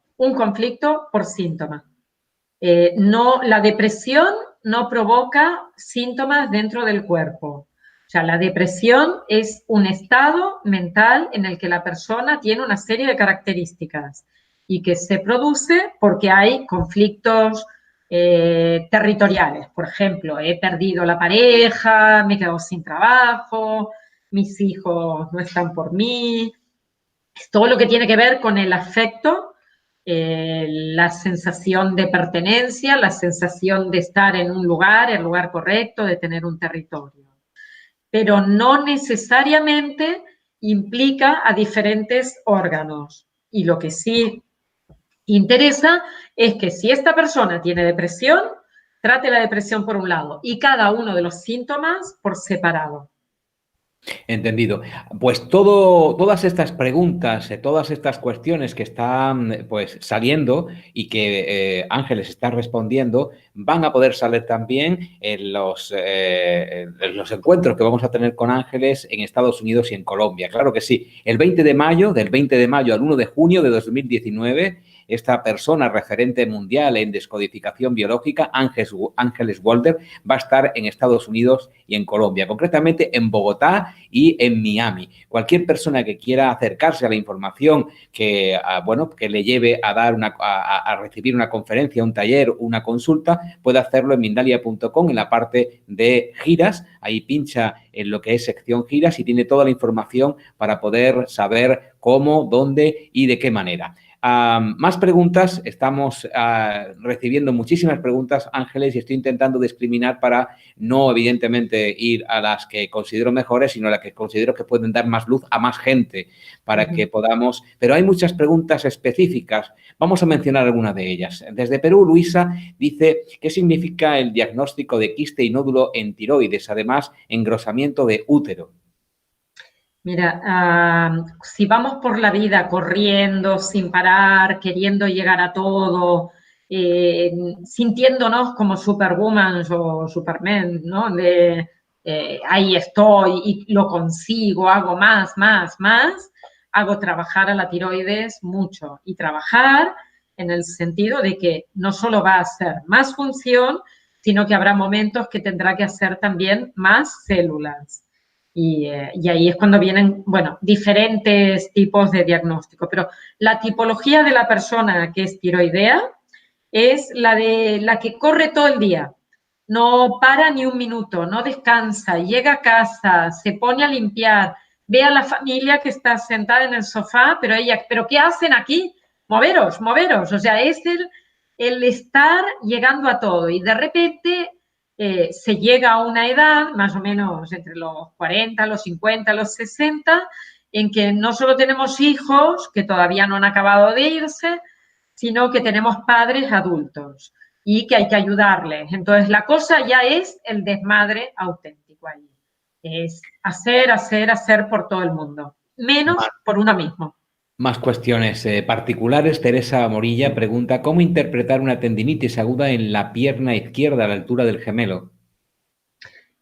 por síntoma. No, la depresión no provoca síntomas dentro del cuerpo. O sea, la depresión es un estado mental en el que la persona tiene una serie de características y que se produce porque hay conflictos territoriales. Por ejemplo, he perdido la pareja, me he quedado sin trabajo, mis hijos no están por mí. Es todo lo que tiene que ver con el afecto, la sensación de pertenencia, la sensación de estar en un lugar, el lugar correcto, de tener un territorio. Pero no necesariamente implica a diferentes órganos. Y lo que sí interesa es que si esta persona tiene depresión, trate la depresión por un lado y cada uno de los síntomas por separado. Entendido. Pues todas estas preguntas, todas estas cuestiones que están pues saliendo y que Ángeles está respondiendo, van a poder salir también en los encuentros que vamos a tener con Ángeles en Estados Unidos y en Colombia. Claro que sí. El 20 de mayo, del 20 de mayo al 1 de junio de 2019, esta persona referente mundial en descodificación biológica, Ángeles Walter, va a estar en Estados Unidos y en Colombia, concretamente en Bogotá y en Miami. Cualquier persona que quiera acercarse a la información que le lleve a recibir una conferencia, un taller, una consulta, puede hacerlo en Mindalia.com en la parte de giras. Ahí pincha en lo que es sección giras y tiene toda la información para poder saber cómo, dónde y de qué manera. Más preguntas, estamos recibiendo muchísimas preguntas, Ángeles, y estoy intentando discriminar para no, evidentemente, ir a las que considero mejores, sino a las que considero que pueden dar más luz a más gente para que podamos... Pero hay muchas preguntas específicas. Vamos a mencionar alguna de ellas. Desde Perú, Luisa dice, ¿qué significa el diagnóstico de quiste y nódulo en tiroides? Además, engrosamiento de útero. Mira, si vamos por la vida corriendo, sin parar, queriendo llegar a todo, sintiéndonos como Superwoman o Superman, ¿no? Ahí estoy y lo consigo, hago más, hago trabajar a la tiroides mucho. Y trabajar en el sentido de que no solo va a hacer más función, sino que habrá momentos que tendrá que hacer también más células. Y ahí es cuando vienen, bueno, diferentes tipos de diagnóstico. Pero la tipología de la persona que es tiroidea es la de la que corre todo el día. No para ni un minuto, no descansa, llega a casa, se pone a limpiar, ve a la familia que está sentada en el sofá, pero ella, ¿pero qué hacen aquí? Moveros, moveros. O sea, es el estar llegando a todo. Y de repente se llega a una edad, más o menos entre los 40, los 50, los 60, en que no solo tenemos hijos que todavía no han acabado de irse, sino que tenemos padres adultos y que hay que ayudarles. Entonces, la cosa ya es el desmadre auténtico ahí. Es hacer por todo el mundo, menos por uno mismo. Más cuestiones particulares. Teresa Morilla pregunta, ¿cómo interpretar una tendinitis aguda en la pierna izquierda a la altura del gemelo?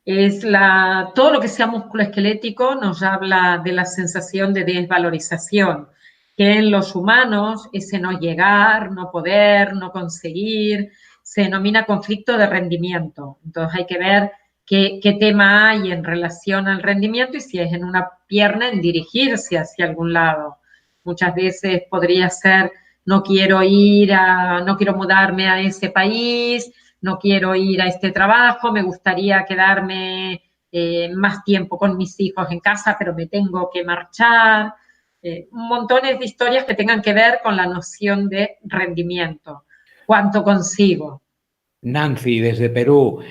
Todo lo que sea músculo esquelético nos habla de la sensación de desvalorización, que en los humanos ese no llegar, no poder, no conseguir, se denomina conflicto de rendimiento. Entonces hay que ver qué tema hay en relación al rendimiento y si es en una pierna, en dirigirse hacia algún lado. Muchas veces podría ser, no quiero mudarme a ese país, no quiero ir a este trabajo, me gustaría quedarme más tiempo con mis hijos en casa, pero me tengo que marchar. Montones de historias que tengan que ver con la noción de rendimiento. ¿Cuánto consigo? Nancy, desde Perú,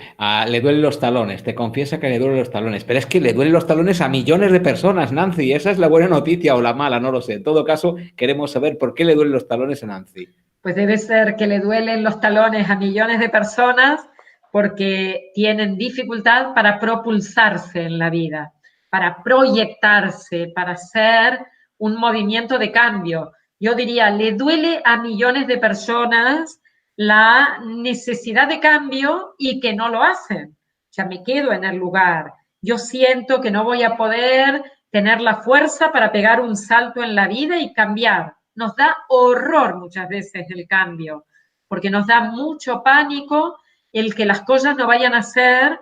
le duelen los talones, te confiesa que le duelen los talones, pero es que le duelen los talones a millones de personas, Nancy, esa es la buena noticia o la mala, no lo sé. En todo caso, queremos saber por qué le duelen los talones a Nancy. Pues debe ser que le duelen los talones a millones de personas porque tienen dificultad para propulsarse en la vida, para proyectarse, para hacer un movimiento de cambio. Yo diría, le duele a millones de personas la necesidad de cambio y que no lo hacen. O sea, me quedo en el lugar. Yo siento que no voy a poder tener la fuerza para pegar un salto en la vida y cambiar. Nos da horror muchas veces el cambio, porque nos da mucho pánico el que las cosas no vayan a ser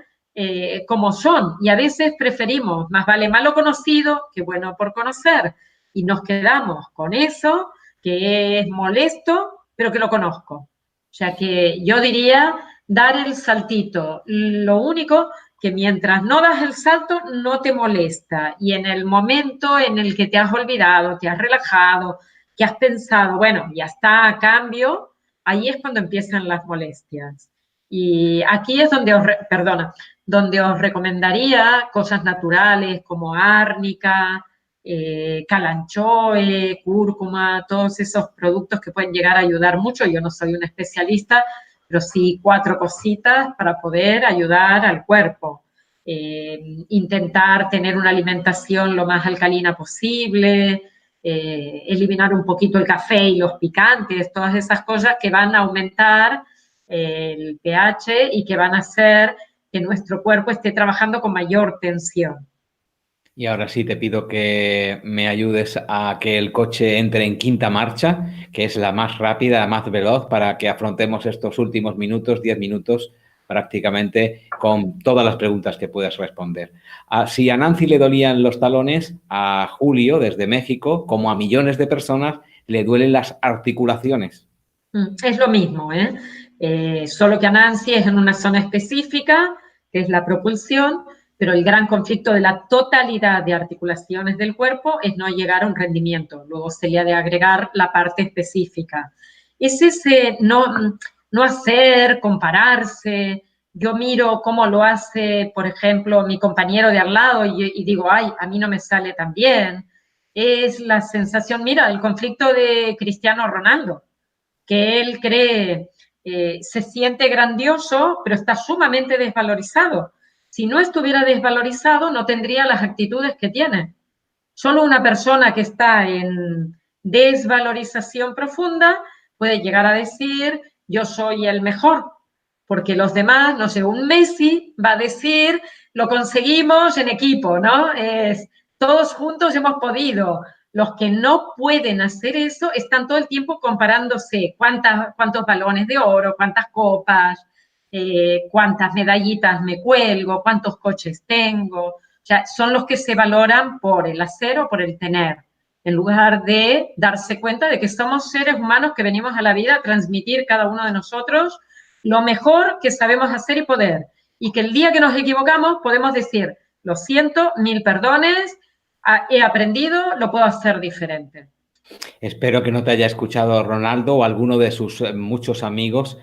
como son. Y a veces preferimos, más vale malo conocido que bueno por conocer. Y nos quedamos con eso, que es molesto, pero que lo conozco. O sea que yo diría dar el saltito. Lo único que mientras no das el salto no te molesta. Y en el momento en el que te has olvidado, te has relajado, que has pensado, bueno, ya está a cambio, ahí es cuando empiezan las molestias. Y aquí es donde donde os recomendaría cosas naturales como árnica, calanchoe, cúrcuma, todos esos productos que pueden llegar a ayudar mucho. Yo no soy una especialista, pero sí 4 cositas para poder ayudar al cuerpo. Intentar tener una alimentación lo más alcalina posible, eliminar un poquito el café y los picantes, todas esas cosas que van a aumentar el pH y que van a hacer que nuestro cuerpo esté trabajando con mayor tensión. Y ahora sí te pido que me ayudes a que el coche entre en quinta marcha, que es la más rápida, la más veloz, para que afrontemos estos últimos minutos, 10 minutos prácticamente, con todas las preguntas que puedas responder. Si a Nancy le dolían los talones, a Julio, desde México, como a millones de personas, le duelen las articulaciones. Es lo mismo, solo que a Nancy es en una zona específica, que es la propulsión, pero el gran conflicto de la totalidad de articulaciones del cuerpo es no llegar a un rendimiento. Luego se le ha de agregar la parte específica. Es ese no hacer, compararse. Yo miro cómo lo hace, por ejemplo, mi compañero de al lado y digo, ay, a mí no me sale tan bien. Es la sensación, mira, el conflicto de Cristiano Ronaldo, que él cree, se siente grandioso, pero está sumamente desvalorizado. Si no estuviera desvalorizado, no tendría las actitudes que tiene. Solo una persona que está en desvalorización profunda puede llegar a decir, yo soy el mejor, porque los demás, no sé, un Messi va a decir, lo conseguimos en equipo, ¿no? Todos juntos hemos podido. Los que no pueden hacer eso están todo el tiempo comparándose cuántos balones de oro, cuántas copas, cuántas medallitas me cuelgo, cuántos coches tengo. O sea, son los que se valoran por el hacer o por el tener, en lugar de darse cuenta de que somos seres humanos que venimos a la vida a transmitir cada uno de nosotros lo mejor que sabemos hacer y poder. Y que el día que nos equivocamos podemos decir, lo siento, mil perdones, he aprendido, lo puedo hacer diferente. Espero que no te haya escuchado Ronaldo o alguno de sus muchos amigos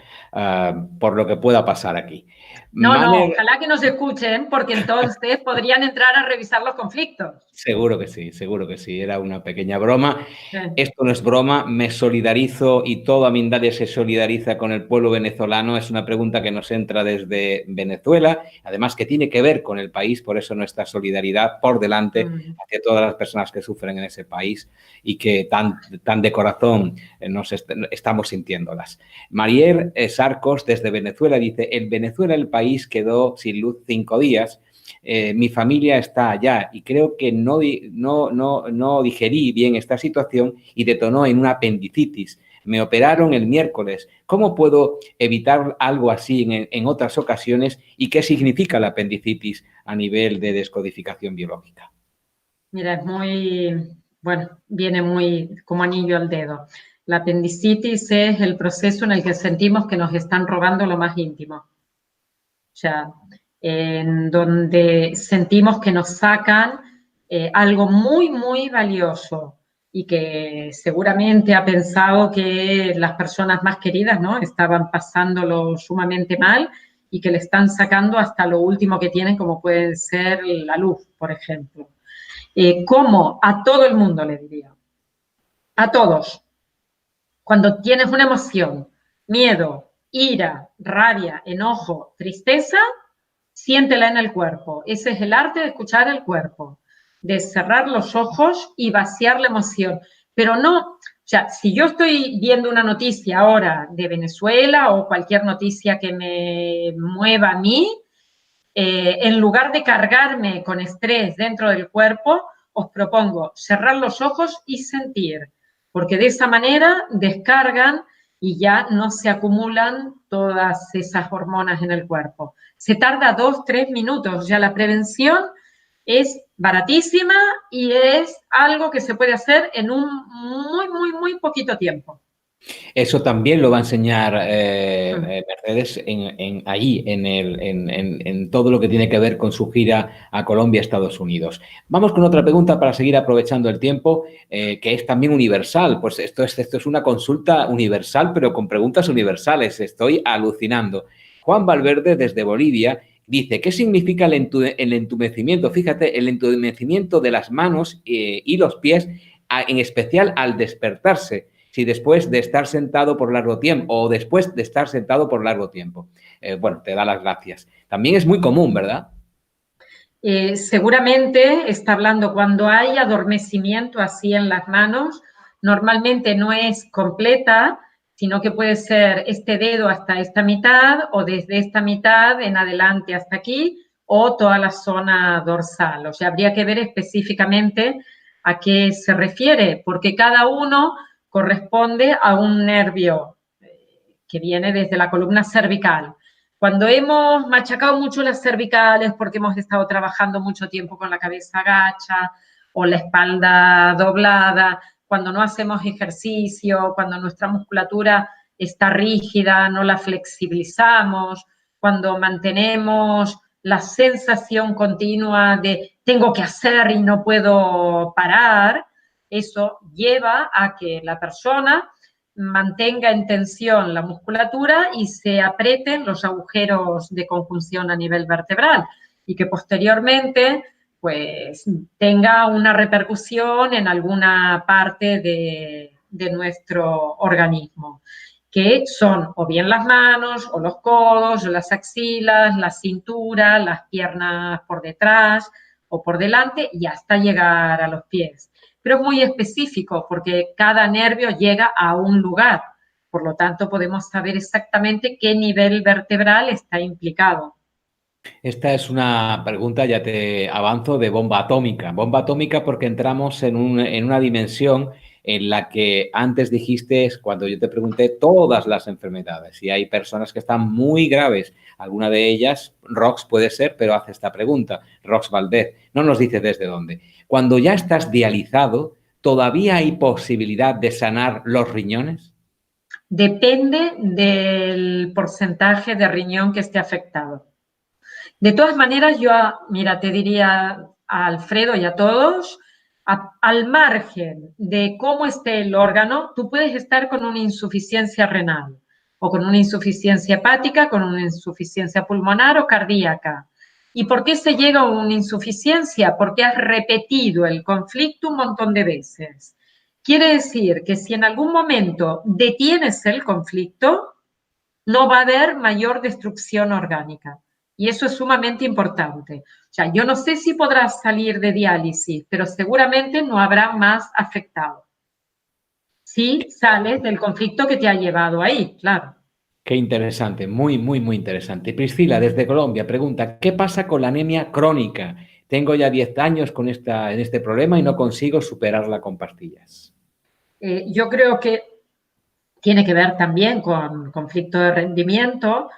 por lo que pueda pasar aquí. No, Maner, ojalá que nos escuchen, porque entonces podrían entrar a revisar los conflictos. seguro que sí, seguro que sí. Era una pequeña broma. Sí. Esto no es broma, me solidarizo y toda Mindalia se solidariza con el pueblo venezolano. Es una pregunta que nos entra desde Venezuela, además que tiene que ver con el país, por eso nuestra solidaridad por delante hacia todas las personas que sufren en ese país y que tan de corazón estamos sintiéndolas. Marier Sarcos desde Venezuela dice, en Venezuela el país quedó sin luz 5 días. Mi familia está allá y creo que no digerí bien esta situación y detonó en una apendicitis. Me operaron el miércoles. ¿Cómo puedo evitar algo así en otras ocasiones? ¿Y qué significa la apendicitis a nivel de descodificación biológica? Mira, es muy, bueno, viene muy como anillo al dedo. La apendicitis es el proceso en el que sentimos que nos están robando lo más íntimo. O sea, en donde sentimos que nos sacan algo muy, muy valioso y que seguramente ha pensado que las personas más queridas, ¿no?, estaban pasándolo sumamente mal y que le están sacando hasta lo último que tienen, como puede ser la luz, por ejemplo. ¿Cómo? A todo el mundo le diría. A todos. Cuando tienes una emoción, miedo, ira, rabia, enojo, tristeza, siéntela en el cuerpo. Ese es el arte de escuchar el cuerpo, de cerrar los ojos y vaciar la emoción. Pero no, o sea, si yo estoy viendo una noticia ahora de Venezuela o cualquier noticia que me mueva a mí, en lugar de cargarme con estrés dentro del cuerpo, os propongo cerrar los ojos y sentir, porque de esa manera descargan y ya no se acumulan todas esas hormonas en el cuerpo. Se tarda 2-3 minutos, o sea, la prevención es baratísima y es algo que se puede hacer en un muy, muy, muy poquito tiempo. Eso también lo va a enseñar Mercedes allí, en todo lo que tiene que ver con su gira a Colombia, Estados Unidos. Vamos con otra pregunta para seguir aprovechando el tiempo, que es también universal. Pues esto es una consulta universal, pero con preguntas universales. Estoy alucinando. Juan Valverde, desde Bolivia, dice, ¿qué significa el entumecimiento? Fíjate, el entumecimiento de las manos y los pies, en especial al despertarse. Si después de estar sentado por largo tiempo o después de estar sentado por largo tiempo. Bueno, te da las gracias. También es muy común, ¿verdad? Seguramente está hablando cuando hay adormecimiento así en las manos. Normalmente no es completa, sino que puede ser este dedo hasta esta mitad o desde esta mitad en adelante hasta aquí o toda la zona dorsal. O sea, habría que ver específicamente a qué se refiere, porque cada uno corresponde a un nervio que viene desde la columna cervical. Cuando hemos machacado mucho las cervicales porque hemos estado trabajando mucho tiempo con la cabeza agacha o la espalda doblada, cuando no hacemos ejercicio, cuando nuestra musculatura está rígida, no la flexibilizamos, cuando mantenemos la sensación continua de tengo que hacer y no puedo parar, eso lleva a que la persona mantenga en tensión la musculatura y se aprieten los agujeros de conjunción a nivel vertebral y que posteriormente pues tenga una repercusión en alguna parte de nuestro organismo, que son o bien las manos, o los codos, o las axilas, la cintura, las piernas por detrás o por delante y hasta llegar a los pies. Pero es muy específico porque cada nervio llega a un lugar. Por lo tanto, podemos saber exactamente qué nivel vertebral está implicado. Esta es una pregunta, ya te avanzo, de bomba atómica. Bomba atómica porque entramos en una dimensión en la que antes dijiste, cuando yo te pregunté, todas las enfermedades. Y hay personas que están muy graves. Alguna de ellas, Rox puede ser, pero hace esta pregunta. Rox Valdez, no nos dice desde dónde. Cuando ya estás dializado, ¿todavía hay posibilidad de sanar los riñones? Depende del porcentaje de riñón que esté afectado. De todas maneras, yo, mira, te diría a Alfredo y a todos, al margen de cómo esté el órgano, tú puedes estar con una insuficiencia renal o con una insuficiencia hepática, con una insuficiencia pulmonar o cardíaca. ¿Y por qué se llega a una insuficiencia? Porque has repetido el conflicto un montón de veces. Quiere decir que si en algún momento detienes el conflicto, no va a haber mayor destrucción orgánica. Y eso es sumamente importante. O sea, yo no sé si podrás salir de diálisis, pero seguramente no habrá más afectados. Si sales del conflicto que te ha llevado ahí, claro. Qué interesante, muy, muy, muy interesante. Priscila, desde Colombia, pregunta, ¿qué pasa con la anemia crónica? Tengo ya 10 años con en este problema y no consigo superarla con pastillas. Yo creo que tiene que ver también con conflicto de rendimiento,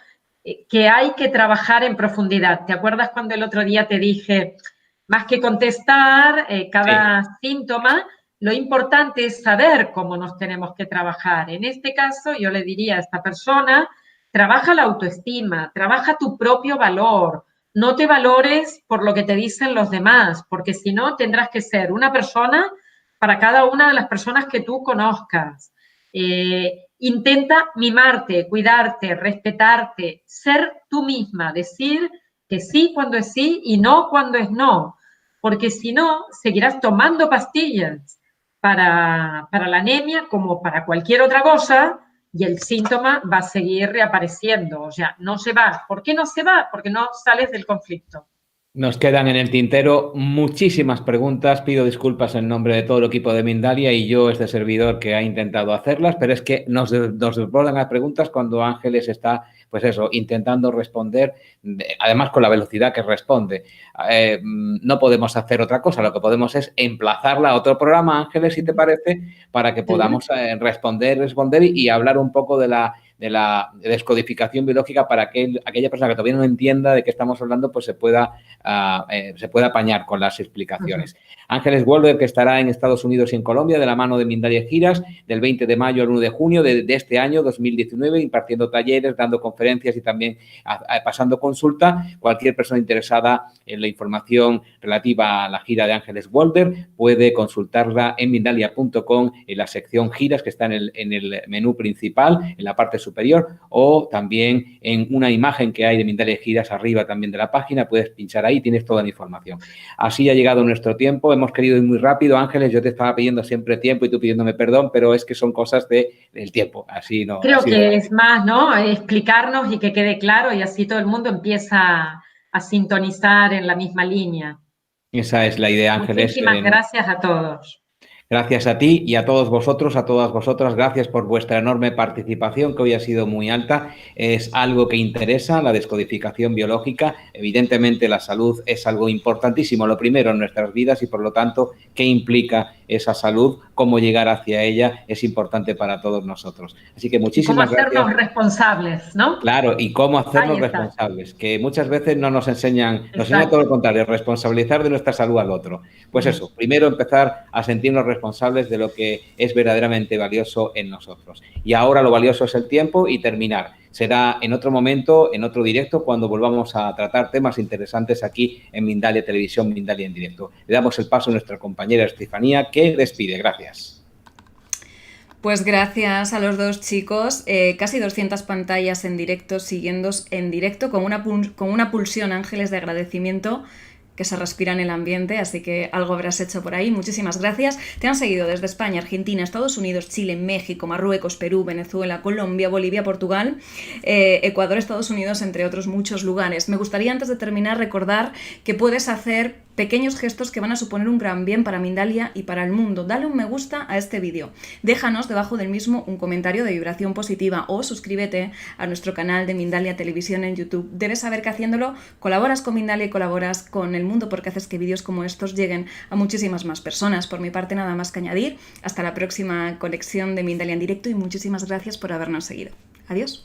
que hay que trabajar en profundidad. ¿Te acuerdas cuando el otro día te dije, más que contestar cada síntoma, lo importante es saber cómo nos tenemos que trabajar? En este caso, yo le diría a esta persona, trabaja la autoestima, trabaja tu propio valor, no te valores por lo que te dicen los demás, porque si no tendrás que ser una persona para cada una de las personas que tú conozcas. Intenta mimarte, cuidarte, respetarte, ser tú misma, decir que sí cuando es sí y no cuando es no, porque si no, seguirás tomando pastillas para la anemia como para cualquier otra cosa y el síntoma va a seguir reapareciendo, o sea, no se va. ¿Por qué no se va? Porque no sales del conflicto. Nos quedan en el tintero muchísimas preguntas. Pido disculpas en nombre de todo el equipo de Mindalia y yo, este servidor, que ha intentado hacerlas, pero es que nos desbordan las preguntas cuando Ángeles está, pues eso, intentando responder, además con la velocidad que responde. No podemos hacer otra cosa, lo que podemos es emplazarla a otro programa, Ángeles, si te parece, para que podamos responder y hablar un poco de la descodificación biológica para que aquella persona que todavía no entienda de qué estamos hablando, pues se pueda apañar con las explicaciones. Ángeles Wolver, que estará en Estados Unidos y en Colombia de la mano de Mindalia Giras del 20 de mayo al 1 de junio de este año 2019, impartiendo talleres, dando conferencias y también pasando consulta. Cualquier persona interesada en la información relativa a la gira de Ángeles Wolver puede consultarla en Mindalia.com en la sección giras que está en el menú principal, en la parte superior, o también en una imagen que hay de Mindalia Giras arriba también de la página. Puedes pinchar ahí, tienes toda la información. Así ha llegado nuestro tiempo. Hemos querido ir muy rápido, Ángeles. Yo te estaba pidiendo siempre tiempo y tú pidiéndome perdón, pero es que son cosas del tiempo. Así no. Creo que es más, ¿no? Explicarnos y que quede claro y así todo el mundo empieza a sintonizar en la misma línea. Esa es la idea, Ángeles. Muchísimas gracias a todos. Gracias a ti y a todos vosotros, a todas vosotras. Gracias por vuestra enorme participación, que hoy ha sido muy alta. Es algo que interesa, la descodificación biológica. Evidentemente, la salud es algo importantísimo, lo primero en nuestras vidas y, por lo tanto, qué implica esa salud, cómo llegar hacia ella, es importante para todos nosotros. Así que muchísimas gracias. Cómo hacernos responsables, ¿no? Claro, y cómo hacernos responsables, que muchas veces no nos enseñan, nos enseñan todo lo contrario, responsabilizar de nuestra salud al otro. Pues eso, primero empezar a sentirnos responsables responsables de lo que es verdaderamente valioso en nosotros. Y ahora lo valioso es el tiempo y terminar. Será en otro momento, en otro directo, cuando volvamos a tratar temas interesantes aquí en Mindalia Televisión, Mindalia en directo. Le damos el paso a nuestra compañera Estefanía, que despide. Gracias. Pues gracias a los dos chicos, casi 200 pantallas en directo, siguiéndos en directo, con una pulsión, ángeles de agradecimiento que se respira en el ambiente, así que algo habrás hecho por ahí. Muchísimas gracias. Te han seguido desde España, Argentina, Estados Unidos, Chile, México, Marruecos, Perú, Venezuela, Colombia, Bolivia, Portugal, Ecuador, Estados Unidos, entre otros muchos lugares. Me gustaría, antes de terminar, recordar que puedes hacer pequeños gestos que van a suponer un gran bien para Mindalia y para el mundo. Dale un me gusta a este vídeo. Déjanos debajo del mismo un comentario de vibración positiva o suscríbete a nuestro canal de Mindalia Televisión en YouTube. Debes saber que haciéndolo colaboras con Mindalia y colaboras con el mundo, porque haces que vídeos como estos lleguen a muchísimas más personas. Por mi parte, nada más que añadir. Hasta la próxima conexión de Mindalia en directo y muchísimas gracias por habernos seguido. Adiós.